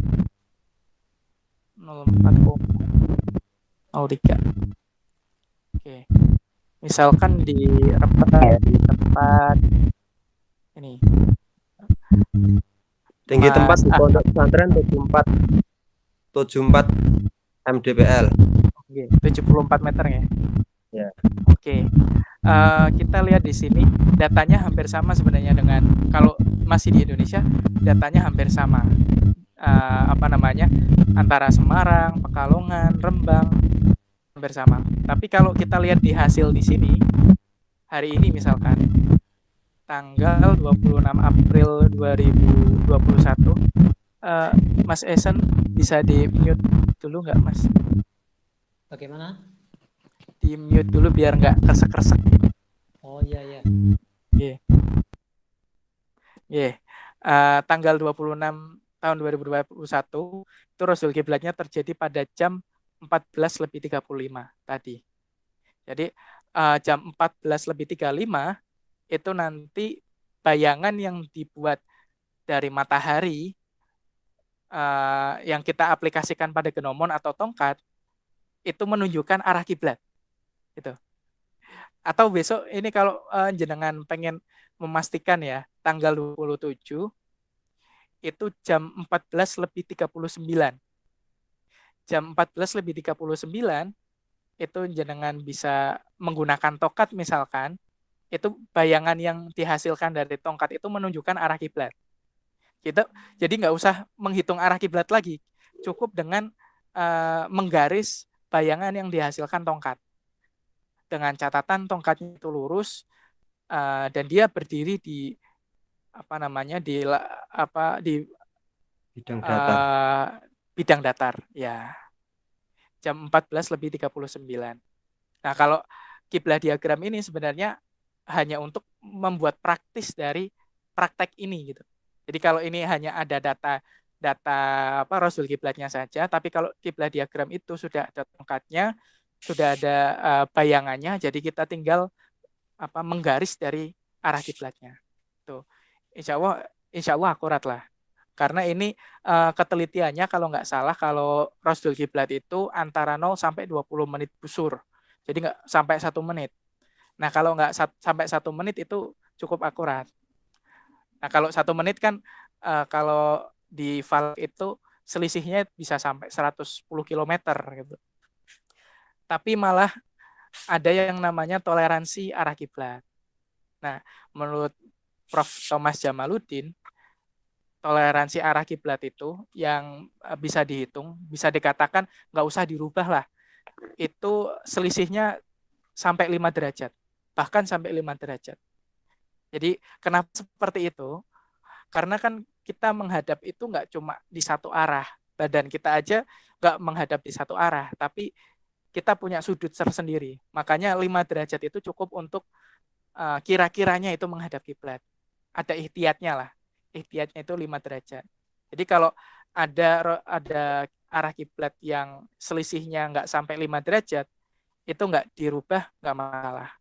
04,03. Oke. Misalkan di tempat ini. Tinggi tempat di pondok pesantren 74 mdpl. Oke, 74 meter ya. Ya. Oke. Kita lihat di sini datanya hampir sama sebenarnya dengan kalau masih di Indonesia datanya hampir sama. Antara Semarang, Pekalongan, Rembang hampir sama. Tapi kalau kita lihat di hasil di sini hari ini misalkan tanggal 26 April 2021 Mas Esen bisa di mute dulu nggak, Mas? Bagaimana? Di mute dulu biar nggak kresek-kresek. Oh iya. Tanggal 26 tahun 2021 itu Rasul kiblatnya terjadi pada jam 14:35 tadi. Jadi jam 14:35 itu nanti bayangan yang dibuat dari matahari yang kita aplikasikan pada genomon atau tongkat itu menunjukkan arah kiblat gitu. Atau besok ini kalau jenengan pengen memastikan ya, tanggal 27 itu jam 14:39. Jam 14:39 itu jenengan bisa menggunakan tongkat misalkan, itu bayangan yang dihasilkan dari tongkat itu menunjukkan arah kiblat. Kita jadi nggak usah menghitung arah kiblat lagi, cukup dengan menggaris bayangan yang dihasilkan tongkat. Dengan catatan tongkatnya itu lurus dan dia berdiri di apa namanya di Bidang datar. bidang datar ya, jam 14:39. Nah, kalau kiblat diagram ini sebenarnya hanya untuk membuat praktis dari praktek ini gitu. Jadi kalau ini hanya ada data rasul kiblatnya saja, tapi kalau kiblat diagram itu sudah ada tongkatnya, sudah ada bayangannya, jadi kita tinggal menggaris dari arah kiblatnya. Tuh. Insya Allah akurat lah. Karena ini ketelitiannya kalau nggak salah, kalau rasul kiblat itu antara 0 sampai 20 menit busur. Jadi nggak sampai 1 menit. Nah, kalau nggak sampai 1 menit itu cukup akurat. Nah, kalau 1 menit kan kalau di Falak itu selisihnya bisa sampai 110 km gitu. Tapi malah ada yang namanya toleransi arah kiblat. Nah, menurut Prof. Thomas Jamaluddin, toleransi arah kiblat itu yang bisa dihitung, bisa dikatakan nggak usah dirubah lah. Itu selisihnya sampai 5 derajat. Bahkan sampai 5 derajat. Jadi kenapa seperti itu? Karena kan kita menghadap itu nggak cuma di satu arah. Badan kita aja nggak menghadap di satu arah, tapi kita punya sudut tersendiri. Makanya 5 derajat itu cukup untuk kira-kiranya itu menghadap kiblat. Ada ihtiyatnya lah. Ihtiyatnya itu 5 derajat. Jadi kalau ada arah kiblat yang selisihnya nggak sampai 5 derajat, itu nggak dirubah, nggak masalah.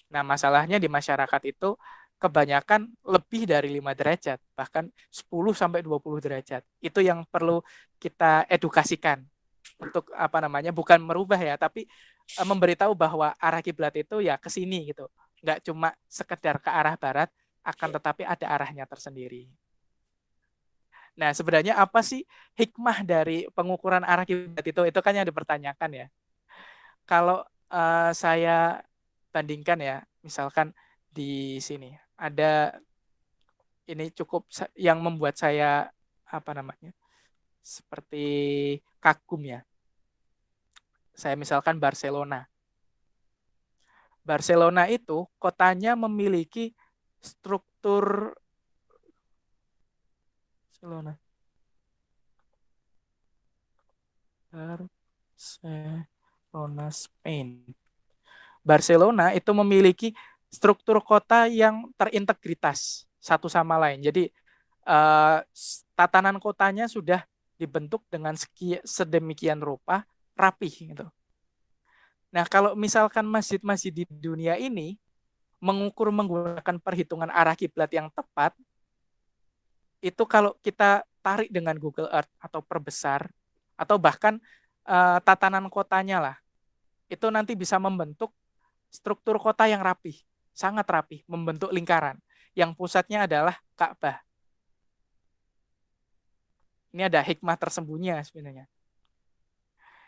Nah, masalahnya di masyarakat itu kebanyakan lebih dari 5 derajat, bahkan 10 sampai 20 derajat. Itu yang perlu kita edukasikan untuk bukan merubah ya, tapi memberitahu bahwa arah kiblat itu ya ke sini gitu. Nggak cuma sekedar ke arah barat, akan tetapi ada arahnya tersendiri. Nah, sebenarnya apa sih hikmah dari pengukuran arah kiblat itu? Itu kan yang dipertanyakan ya. Kalau saya bandingkan ya, misalkan di sini ada ini cukup yang membuat saya seperti kagum ya. Saya misalkan Barcelona. Barcelona itu kotanya memiliki struktur Barcelona. Barcelona, Spain. Barcelona itu memiliki struktur kota yang terintegritas satu sama lain. Jadi tatanan kotanya sudah dibentuk dengan sedemikian rupa rapih gitu. Nah, kalau misalkan masjid-masjid di dunia ini mengukur menggunakan perhitungan arah kiblat yang tepat, itu kalau kita tarik dengan Google Earth atau perbesar atau bahkan tatanan kotanya lah, itu nanti bisa membentuk struktur kota yang rapih, sangat rapih, membentuk lingkaran yang pusatnya adalah Ka'bah. Ini ada hikmah tersembunyi sebenarnya.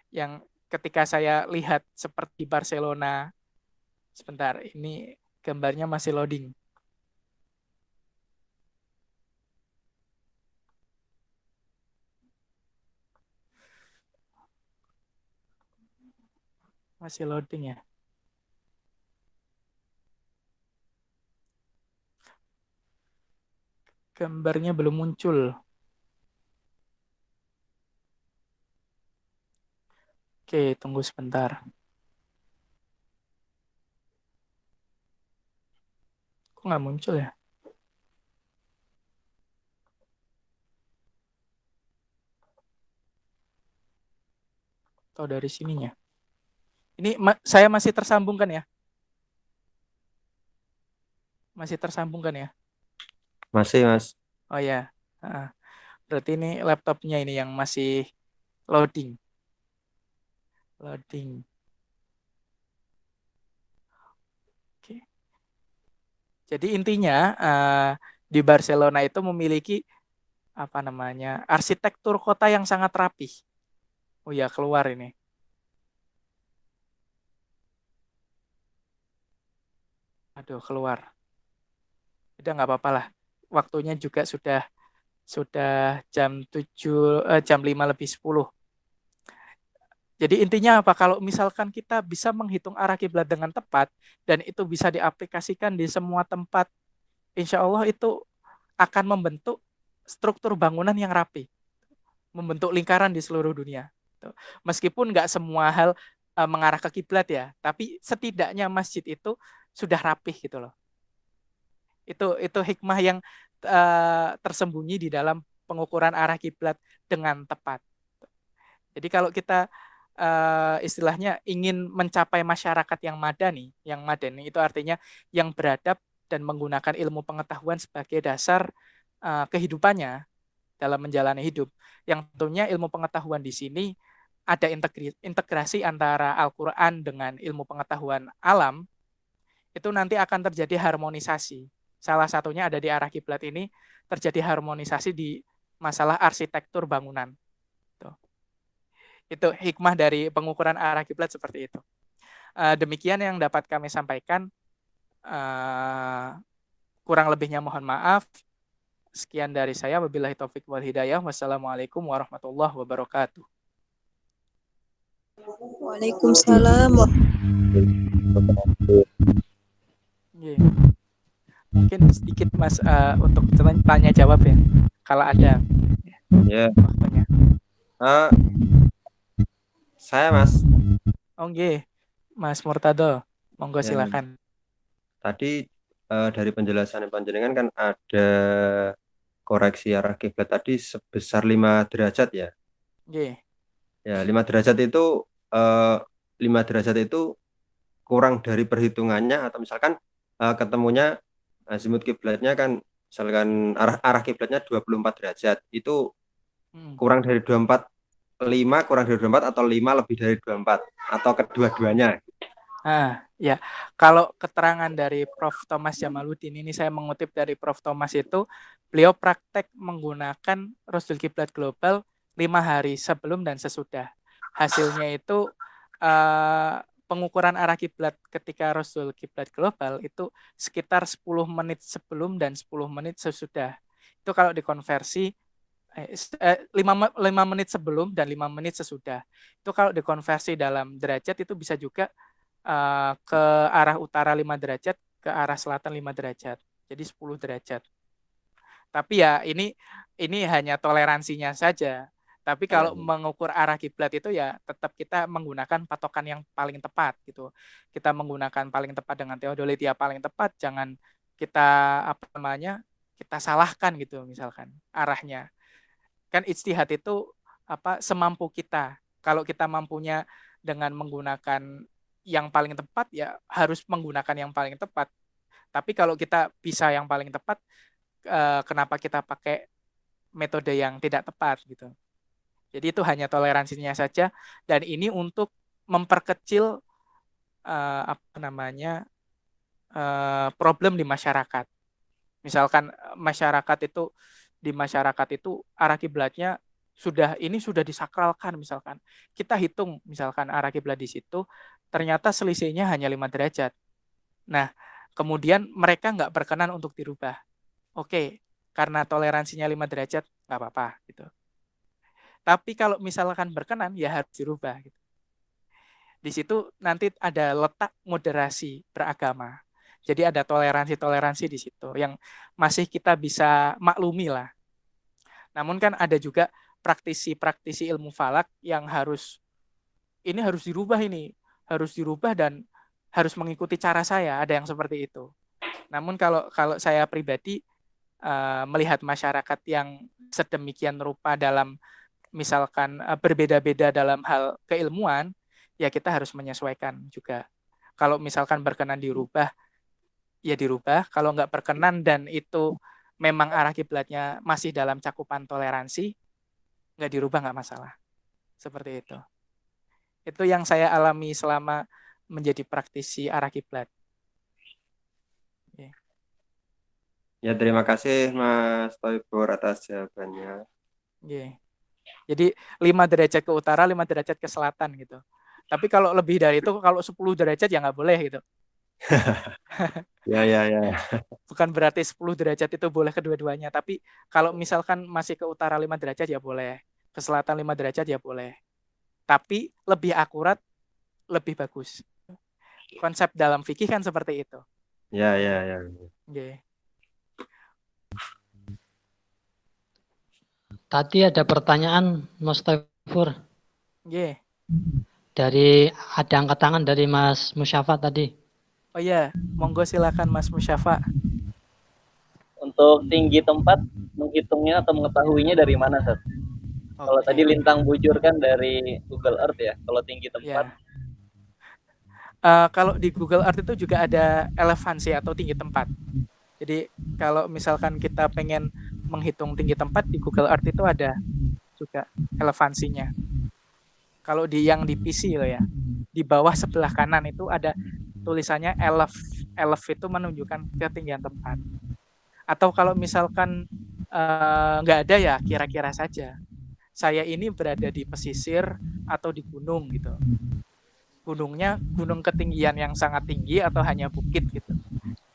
Yang ketika saya lihat seperti Barcelona, sebentar, ini gambarnya masih loading. Masih loading ya. Gambarnya belum muncul. Oke, tunggu sebentar. Kok nggak muncul ya? Atau dari sininya? Ini saya masih tersambung kan ya? Masih tersambung kan ya? Masih, Mas. Oh ya. Berarti ini laptopnya ini yang masih loading. Loading. Oke. Jadi intinya di Barcelona itu memiliki apa namanya, arsitektur kota yang sangat rapih. Oh ya, keluar ini. Aduh, keluar. Udah nggak apa-apa lah. Waktunya juga sudah jam 5:10. Jadi intinya apa? Kalau misalkan kita bisa menghitung arah kiblat dengan tepat dan itu bisa diaplikasikan di semua tempat, insya Allah itu akan membentuk struktur bangunan yang rapi, membentuk lingkaran di seluruh dunia. Meskipun nggak semua hal mengarah ke kiblat ya, tapi setidaknya masjid itu sudah rapih gitu loh. Itu hikmah yang tersembunyi di dalam pengukuran arah kiblat dengan tepat. Jadi kalau kita istilahnya ingin mencapai masyarakat yang madani itu artinya yang beradab dan menggunakan ilmu pengetahuan sebagai dasar kehidupannya dalam menjalani hidup. Yang tentunya ilmu pengetahuan di sini ada integrasi antara Al-Quran dengan ilmu pengetahuan alam, itu nanti akan terjadi harmonisasi. Salah satunya ada di arah kiblat ini, terjadi harmonisasi di masalah arsitektur bangunan. Itu hikmah dari pengukuran arah kiblat seperti itu. Demikian yang dapat kami sampaikan. Kurang lebihnya mohon maaf. Sekian dari saya. Wabillahi taufik wal hidayah. Wassalamualaikum warahmatullahi wabarakatuh. Waalaikumsalam. Mungkin sedikit Mas untuk tanya jawab ya, kalau ada waktunya. Saya Mas. Mas Murtado, monggo silakan. Tadi dari penjelasan panjenengan kan ada koreksi arah kiblat tadi sebesar 5 derajat ya. Ya, 5 derajat itu 5 derajat itu kurang dari perhitungannya, atau misalkan ketemunya azimut kiblatnya kan misalkan arah kiblatnya 24 derajat, itu kurang dari 24, 5 kurang dari 24 atau 5 lebih dari 24 atau kedua-duanya. Ya, kalau keterangan dari Prof. Thomas Jamaluddin ini saya mengutip dari Prof. Thomas itu, beliau praktek menggunakan Rasul Kiblat Global 5 hari sebelum dan sesudah. Hasilnya itu pengukuran arah kiblat ketika Rasul Kiblat Global itu sekitar 10 menit sebelum dan 10 menit sesudah. Itu kalau dikonversi 5 menit sebelum dan 5 menit sesudah. Itu kalau dikonversi dalam derajat itu bisa juga ke arah utara 5 derajat, ke arah selatan 5 derajat. Jadi 10 derajat. Tapi ya ini hanya toleransinya saja. Tapi kalau mengukur arah kiblat itu ya tetap kita menggunakan patokan yang paling tepat gitu. Kita menggunakan paling tepat dengan teodoliti ya paling tepat, jangan kita kita salahkan gitu misalkan arahnya. Kan ijtihad itu semampu kita. Kalau kita mampunya dengan menggunakan yang paling tepat ya harus menggunakan yang paling tepat. Tapi kalau kita bisa yang paling tepat, kenapa kita pakai metode yang tidak tepat gitu. Jadi itu hanya toleransinya saja, dan ini untuk memperkecil problem di masyarakat. Misalkan di masyarakat itu arah kiblatnya sudah disakralkan, misalkan kita hitung misalkan arah kiblat di situ ternyata selisihnya hanya 5 derajat. Nah, kemudian mereka nggak berkenan untuk dirubah. Oke, karena toleransinya 5 derajat nggak apa-apa gitu. Tapi kalau misalkan berkenan ya harus dirubah gitu. Di situ nanti ada letak moderasi beragama. Jadi ada toleransi di situ yang masih kita bisa maklumi lah. Namun kan ada juga praktisi ilmu falak yang harus dirubah dan harus mengikuti cara saya. Ada yang seperti itu. Namun kalau saya pribadi melihat masyarakat yang sedemikian rupa dalam misalkan berbeda-beda dalam hal keilmuan, ya kita harus menyesuaikan juga. Kalau misalkan berkenan dirubah, ya dirubah. Kalau nggak berkenan dan itu memang arah kiblatnya masih dalam cakupan toleransi, nggak dirubah nggak masalah. Seperti itu. Itu yang saya alami selama menjadi praktisi arah kiblat. Ya, terima kasih Mas Toibor atas jawabannya. Jadi 5 derajat ke utara, 5 derajat ke selatan gitu. Tapi kalau lebih dari itu, kalau 10 derajat ya nggak boleh gitu. Ya. Bukan berarti 10 derajat itu boleh kedua-duanya, tapi kalau misalkan masih ke utara 5 derajat ya boleh, ke selatan 5 derajat ya boleh. Tapi lebih akurat, lebih bagus. Konsep dalam fikih kan seperti itu. Ya. Tadi ada pertanyaan Mas Tafur. Ada angkat tangan dari Mas Musyafa tadi. Oh iya, monggo silakan Mas Musyafa. Untuk tinggi tempat menghitungnya atau mengetahuinya dari mana, Seth? Kalau tadi lintang bujur kan dari Google Earth ya. Kalau tinggi tempat. Kalau di Google Earth itu juga ada elevansi atau tinggi tempat. Jadi kalau misalkan kita pengen menghitung tinggi tempat di Google Earth itu ada juga elevansinya. Kalau yang di PC loh ya, di bawah sebelah kanan itu ada tulisannya elef itu menunjukkan ketinggian tempat. Atau kalau misalkan nggak ada ya kira-kira saja. Saya ini berada di pesisir atau di gunung gitu. Gunungnya gunung ketinggian yang sangat tinggi atau hanya bukit gitu.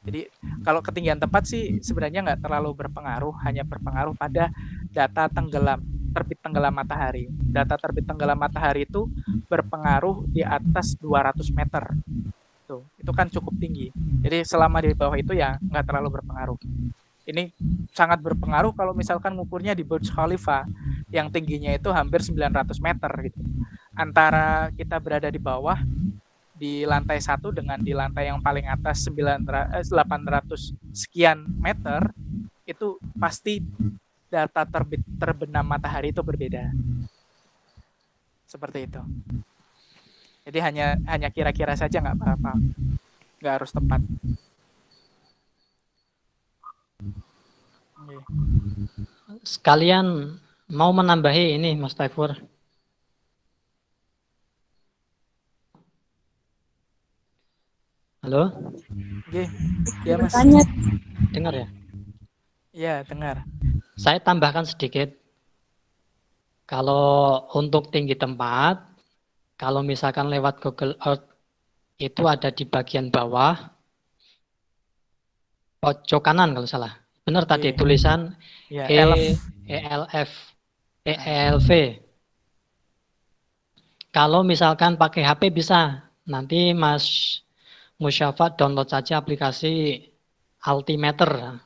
Jadi kalau ketinggian tempat sih sebenarnya nggak terlalu berpengaruh, hanya berpengaruh pada data terbit tenggelam matahari. Data terbit tenggelam matahari itu berpengaruh di atas 200 meter. Tuh, itu kan cukup tinggi. Jadi selama di bawah itu ya nggak terlalu berpengaruh. Ini sangat berpengaruh kalau misalkan ngukurnya di Burj Khalifa yang tingginya itu hampir 900 meter gitu. Antara kita berada di bawah di lantai 1 dengan di lantai yang paling atas 800 sekian meter itu pasti data terbenam matahari itu berbeda. Seperti itu. Jadi hanya kira-kira saja nggak apa-apa. Nggak harus tepat. Sekalian mau menambahi ini Mas Taifur. Halo? Ya Mas. Dengar ya? Iya, dengar. Saya tambahkan sedikit. Kalau untuk tinggi tempat, kalau misalkan lewat Google Earth, itu ada di bagian bawah, pojok kanan kalau salah. Benar tadi tulisan ELV. Kalau misalkan pakai HP bisa. Nanti Mas Musyafa download saja aplikasi Altimeter.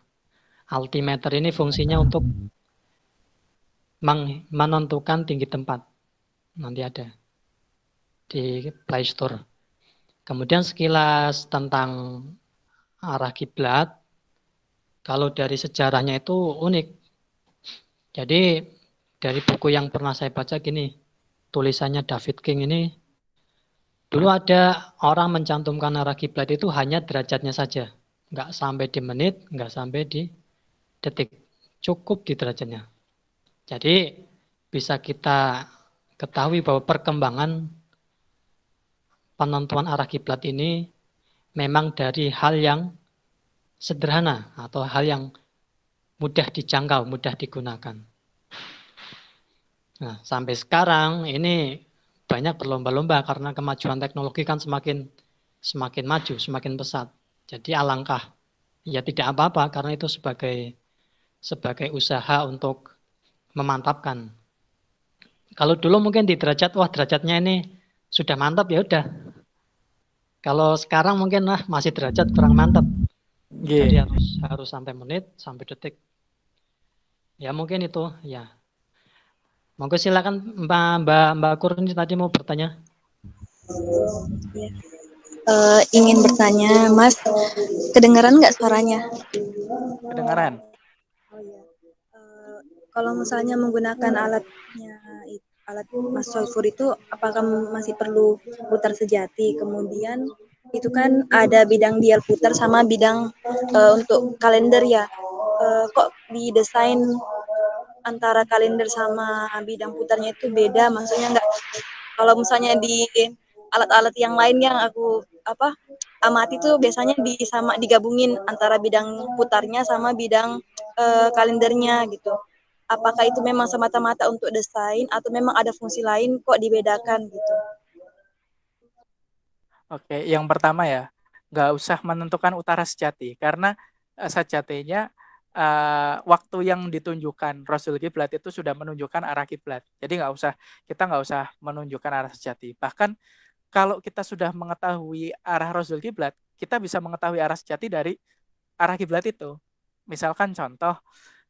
Altimeter ini fungsinya untuk menentukan tinggi tempat. Nanti ada di Play Store. Kemudian sekilas tentang arah kiblat. Kalau dari sejarahnya itu unik. Jadi dari buku yang pernah saya baca gini, tulisannya David King ini, dulu ada orang mencantumkan arah kiblat itu hanya derajatnya saja. Nggak sampai di menit, nggak sampai di detik. Cukup di derajatnya. Jadi bisa kita ketahui bahwa perkembangan penentuan arah kiblat ini memang dari hal yang sederhana atau hal yang mudah dijangkau, mudah digunakan. Nah, sampai sekarang ini banyak berlomba-lomba karena kemajuan teknologi kan semakin maju, semakin pesat. Jadi alangkah ya tidak apa-apa karena itu sebagai usaha untuk memantapkan. Kalau dulu mungkin di derajat, wah derajatnya ini sudah mantap ya udah. Kalau sekarang mungkin masih derajat kurang mantap. Jadi harus sampai menit, sampai detik. Ya mungkin itu ya. Monggo silakan Mbak Kurni tadi mau bertanya. Ingin bertanya, Mas, kedengaran nggak suaranya? Kedengaran. Kalau misalnya menggunakan alat Mas Soifur itu apakah masih perlu putar sejati? Kemudian itu kan ada bidang dial putar sama bidang untuk kalender ya. Kok didesain antara kalender sama bidang putarnya itu beda? Maksudnya enggak, kalau misalnya di alat-alat yang lain yang aku amati tuh biasanya digabungin antara bidang putarnya sama bidang kalendernya gitu. Apakah itu memang semata-mata untuk desain atau memang ada fungsi lain kok dibedakan gitu? Oke, yang pertama ya, nggak usah menentukan utara sejati karena sejatinya waktu yang ditunjukkan Rasul kiblat itu sudah menunjukkan arah kiblat. Jadi kita nggak usah menunjukkan arah sejati. Bahkan kalau kita sudah mengetahui arah Rasul kiblat, kita bisa mengetahui arah sejati dari arah kiblat itu. Misalkan contoh,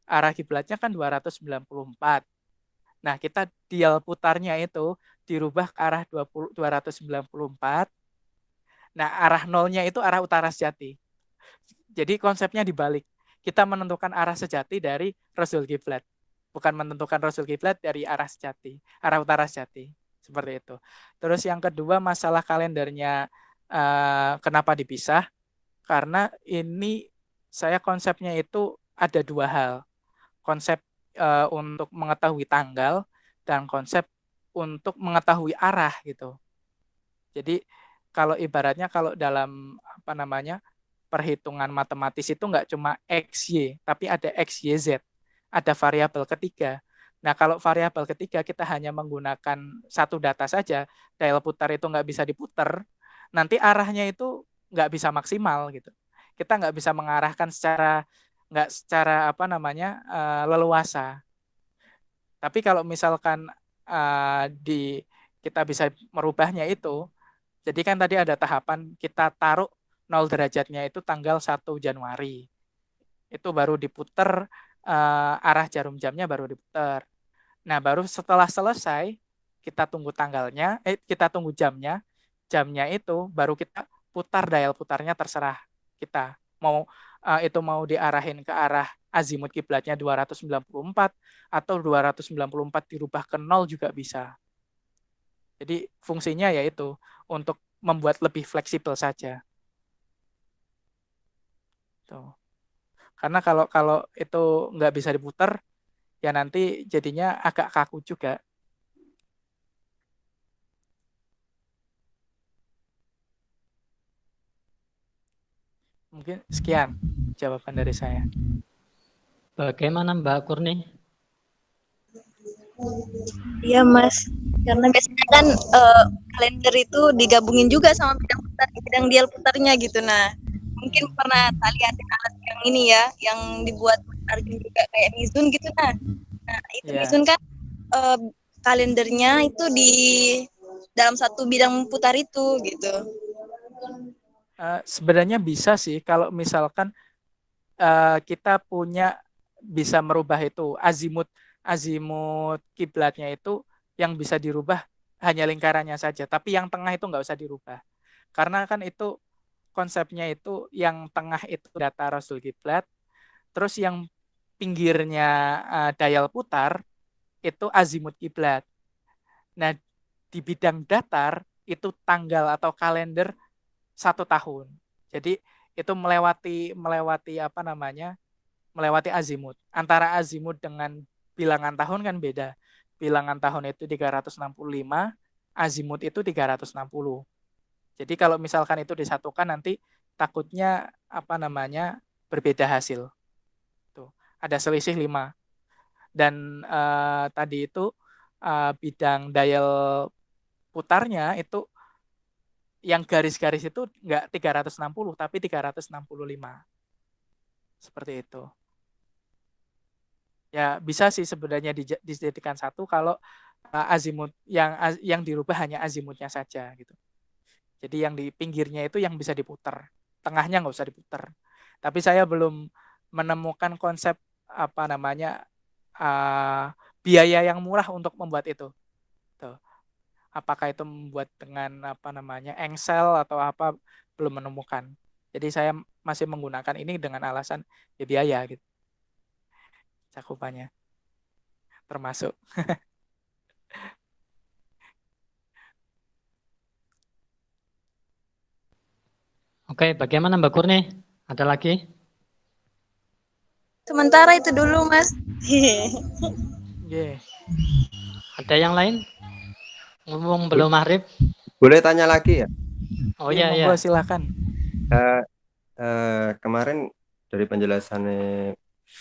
arah kiblatnya kan 294. Nah, kita dial putarnya itu dirubah ke arah 294. Nah, arah nolnya itu arah utara sejati. Jadi konsepnya dibalik. Kita menentukan arah sejati dari Rasul kiblat. Bukan menentukan Rasul kiblat dari arah sejati, arah utara sejati. Seperti itu. Terus yang kedua, masalah kalendernya kenapa dipisah? Karena ini saya konsepnya itu ada dua hal. Konsep untuk mengetahui tanggal dan konsep untuk mengetahui arah gitu. Jadi kalau ibaratnya kalau dalam perhitungan matematis itu nggak cuma X, Y, tapi ada X, Y, Z. Ada variabel ketiga. Nah, kalau variabel ketiga kita hanya menggunakan satu data saja, dial putar itu nggak bisa diputar, nanti arahnya itu nggak bisa maksimal gitu. Kita nggak bisa mengarahkan nggak secara leluasa. Tapi kalau misalkan kita bisa merubahnya itu, jadi kan tadi ada tahapan kita taruh 0 derajatnya itu tanggal 1 Januari. Itu baru diputer, arah jarum jamnya baru diputer. Nah, baru setelah selesai, kita tunggu tanggalnya, kita tunggu jamnya. Jamnya itu baru kita putar dial putarnya, terserah kita. Itu mau diarahin ke arah azimut kiblatnya 294 atau 294 dirubah ke 0 juga bisa. Jadi fungsinya yaitu untuk membuat lebih fleksibel saja. Tuh. Karena kalau itu nggak bisa diputar, ya nanti jadinya agak kaku juga. Mungkin sekian jawaban dari saya. Bagaimana Mbak Kurni? Iya Mas, karena biasanya kan kalender itu digabungin juga sama bidang dial putarnya gitu. Nah, mungkin pernah lihat alat yang ini ya, yang dibuat Arjun juga kayak Mizun gitu. Nah itu Mizun kan kalendernya itu di dalam satu bidang putar itu gitu. Sebenarnya bisa sih kalau misalkan kita bisa merubah itu azimut kiblatnya itu yang bisa dirubah hanya lingkarannya saja, tapi yang tengah itu nggak usah dirubah. Karena kan itu konsepnya itu yang tengah itu data Rasul kiblat, terus yang pinggirnya dial putar itu azimut kiblat. Nah, di bidang datar itu tanggal atau kalender 1 tahun. Jadi itu melewati azimut. Antara azimut dengan bilangan tahun kan beda. Bilangan tahun itu 365, azimut itu 360. Jadi kalau misalkan itu disatukan nanti takutnya berbeda hasil. Tuh, ada selisih 5. Dan tadi itu bidang dial putarnya itu yang garis-garis itu enggak 360 tapi 365. Seperti itu. Ya, bisa sih sebenarnya dijadikan satu kalau azimut yang dirubah hanya azimutnya saja gitu. Jadi yang di pinggirnya itu yang bisa diputar, tengahnya nggak usah diputar. Tapi saya belum menemukan konsep biaya yang murah untuk membuat itu. Tuh. Apakah itu membuat dengan engsel atau apa, belum menemukan. Jadi saya masih menggunakan ini dengan alasan biaya gitu. Cakupannya termasuk. Oke, bagaimana Mbak Kurni? Ada lagi? Sementara itu dulu, Mas. Yeah. Ada yang lain? Ngomong belum maghrib? Boleh tanya lagi ya? Oh Iya, iya, monggo iya. silakan. Kemarin dari penjelasannya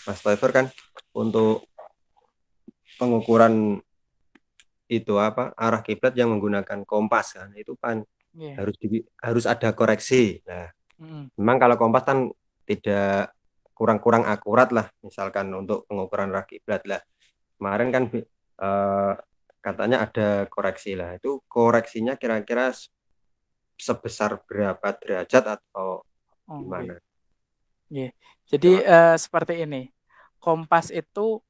Mas Toifer kan untuk pengukuran itu apa arah kiblat yang menggunakan kompas kan itu kan Yeah. harus ada koreksi. Nah, Mm. memang kalau kompas kan tidak kurang akurat lah misalkan untuk pengukuran arah kiblat lah. Kemarin kan katanya ada koreksi lah. Itu koreksinya kira-kira sebesar berapa derajat atau gimana? Yeah. Jadi seperti ini. Kompas itu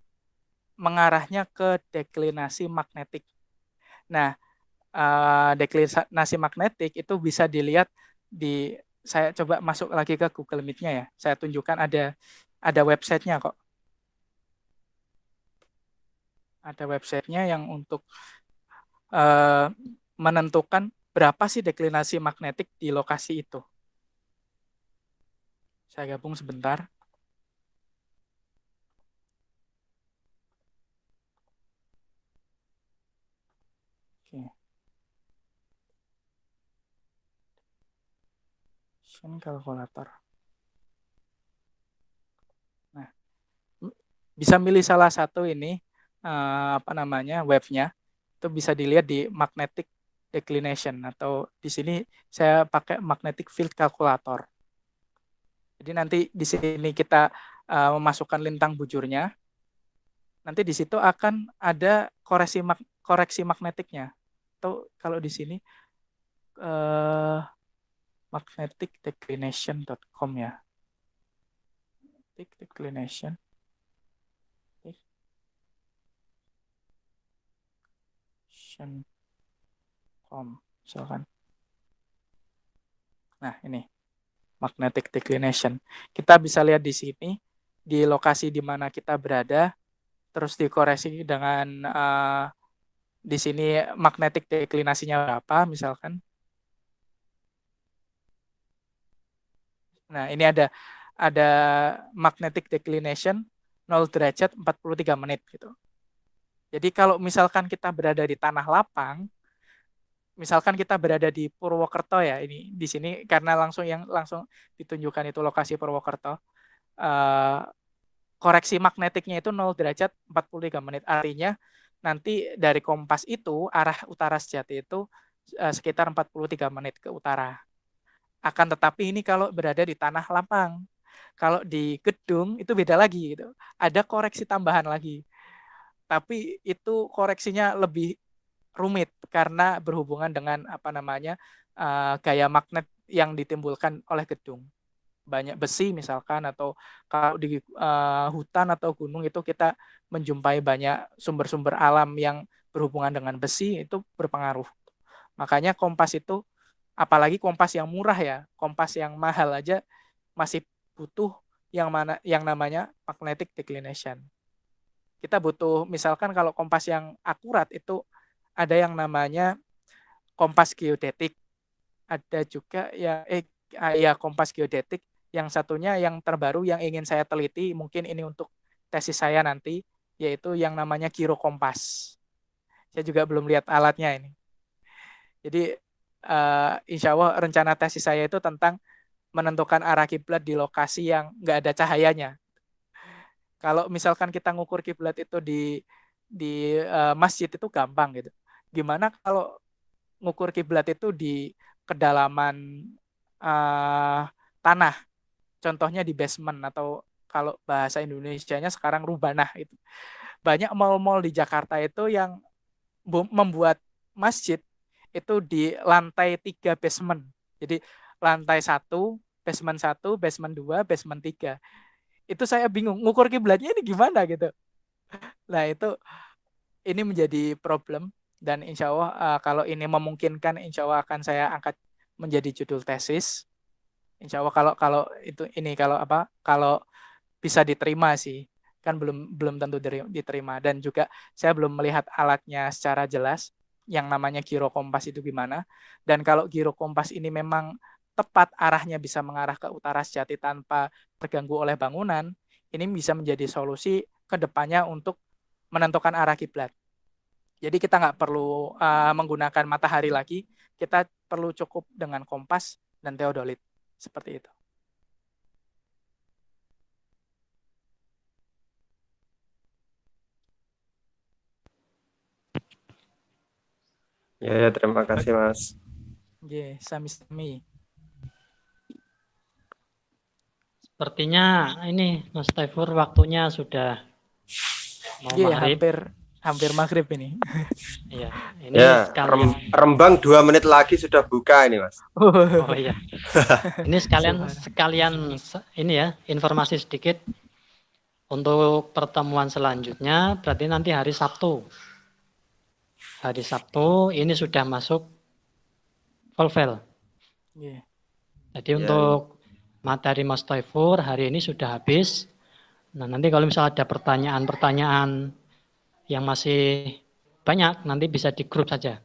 mengarahnya ke deklinasi magnetik. Nah, deklinasi magnetik itu bisa dilihat di, saya coba masuk lagi ke Google Meet-nya ya. Saya tunjukkan ada websitenya kok. Ada websitenya yang untuk menentukan berapa sih deklinasi magnetik di lokasi itu. Saya gabung sebentar. Kalkulator. Nah, bisa milih salah satu ini webnya, itu bisa dilihat di magnetic declination atau di sini saya pakai magnetic field calculator. Jadi nanti di sini kita memasukkan lintang bujurnya, nanti di situ akan ada koreksi magnetiknya. Atau kalau di sini magneticdeclination.com ya. Declination. Misalkan. Nah, ini magnetic declination. Kita bisa lihat di sini di lokasi di mana kita berada, terus dikoreksi dengan di sini magnetic deklinasinya berapa misalkan. Nah, ini ada magnetic declination 0 derajat 43 menit gitu. Jadi kalau misalkan kita berada di tanah lapang, misalkan kita berada di Purwokerto ya, ini di sini karena langsung ditunjukkan itu lokasi Purwokerto. Koreksi magnetiknya itu 0 derajat 43 menit. Artinya nanti dari kompas itu arah utara sejati itu sekitar 43 menit ke utara. Akan tetapi ini kalau berada di tanah lapang. Kalau di gedung itu beda lagi gitu. Ada koreksi tambahan lagi. Tapi itu koreksinya lebih rumit karena berhubungan dengan gaya magnet yang ditimbulkan oleh gedung. Banyak besi misalkan, atau kalau di hutan atau gunung itu kita menjumpai banyak sumber-sumber alam yang berhubungan dengan besi, itu berpengaruh. Makanya kompas itu, apalagi kompas yang murah ya, kompas yang mahal aja masih butuh yang namanya magnetic declination. Kita butuh misalkan kalau kompas yang akurat itu ada yang namanya kompas geodetik. Ada juga ya kompas geodetik. Yang satunya yang terbaru yang ingin saya teliti, mungkin ini untuk tesis saya nanti, yaitu yang namanya girokompas. Saya juga belum lihat alatnya ini. Jadi insya Allah rencana tesis saya itu tentang menentukan arah kiblat di lokasi yang nggak ada cahayanya. Kalau misalkan kita ngukur kiblat itu di masjid itu gampang gitu. Gimana kalau ngukur kiblat itu di kedalaman tanah? Contohnya di basement, atau kalau bahasa Indonesianya sekarang rubanah itu. Banyak mal-mal di Jakarta itu yang membuat masjid itu di lantai 3 basement. Jadi lantai 1, basement 1, basement 2, basement 3. Itu saya bingung ngukur kiblatnya ini gimana gitu. Nah, ini menjadi problem, dan insya Allah kalau ini memungkinkan, insya Allah akan saya angkat menjadi judul tesis. Insya Allah kalau bisa diterima sih, kan belum tentu diterima, dan juga saya belum melihat alatnya secara jelas yang namanya girokompas itu gimana. Dan kalau girokompas ini memang tepat, arahnya bisa mengarah ke utara sejati tanpa terganggu oleh bangunan, ini bisa menjadi solusi ke depannya untuk menentukan arah kiblat. Jadi kita nggak perlu menggunakan matahari lagi, kita perlu cukup dengan kompas dan teodolit. Seperti itu. Ya, terima kasih Mas. Sami-sami. Sepertinya ini Mas Taifur waktunya sudah mau maghrib. Hampir maghrib ini. Iya, ini Ya, sekalian Rembang 2 menit lagi sudah buka ini Mas. Oh iya. Ini sekalian ini ya, informasi sedikit untuk pertemuan selanjutnya berarti nanti hari Sabtu. Hari Sabtu ini sudah masuk Volvel. Yeah. Jadi untuk materi Mas Taifur hari ini sudah habis. Nah, nanti kalau misalnya ada pertanyaan-pertanyaan yang masih banyak, nanti bisa di grup saja.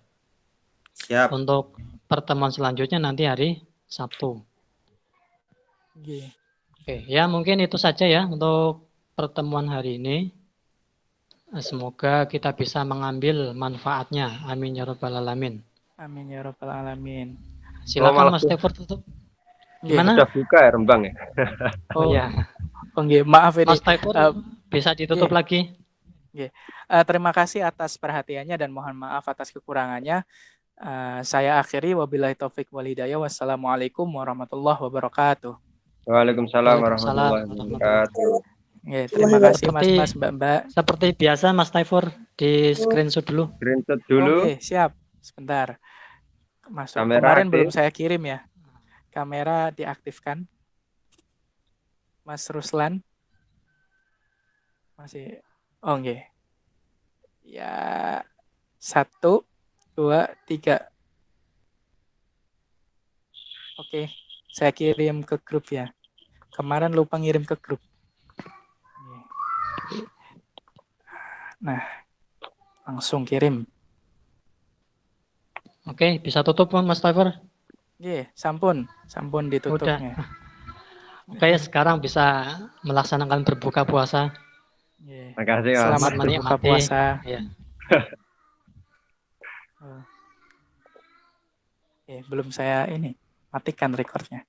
Siap. Untuk pertemuan selanjutnya nanti hari Sabtu. Yeah. Oke, ya mungkin itu saja ya untuk pertemuan hari ini. Semoga kita bisa mengambil manfaatnya. Amin ya rabbal alamin. Amin ya rabbal alamin. Silakan Mas Taifur tutup. Gimana? Sudah buka ya Rembang ya? Oh ya. Maaf ini. Mas Taifur bisa ditutup lagi. Terima kasih atas perhatiannya dan mohon maaf atas kekurangannya. Saya akhiri wabillahi taufik wal hidayah. Wassalamualaikum warahmatullahi wabarakatuh. Waalaikumsalam warahmatullahi wabarakatuh. Terima kasih Mas Mbak. Seperti biasa Mas Taifur di screenshot dulu. Screenshot dulu. Oke, siap. Sebentar. Masuk. Kamera Kemarin aktif. belum saya kirim ya. Kamera diaktifkan. Mas Ruslan. Masih. Oh, nggih. Ya. 1, 2, 3. Oke, saya kirim ke grup ya. Kemarin lupa ngirim ke grup. Nah, langsung kirim. Oke, bisa tutup Mas Taifur? Sampun ditutupnya. Udah. Oke, sekarang bisa melaksanakan berbuka puasa. Makasih Mas. Selamat berbuka puasa. Ya. Belum saya matikan recordnya.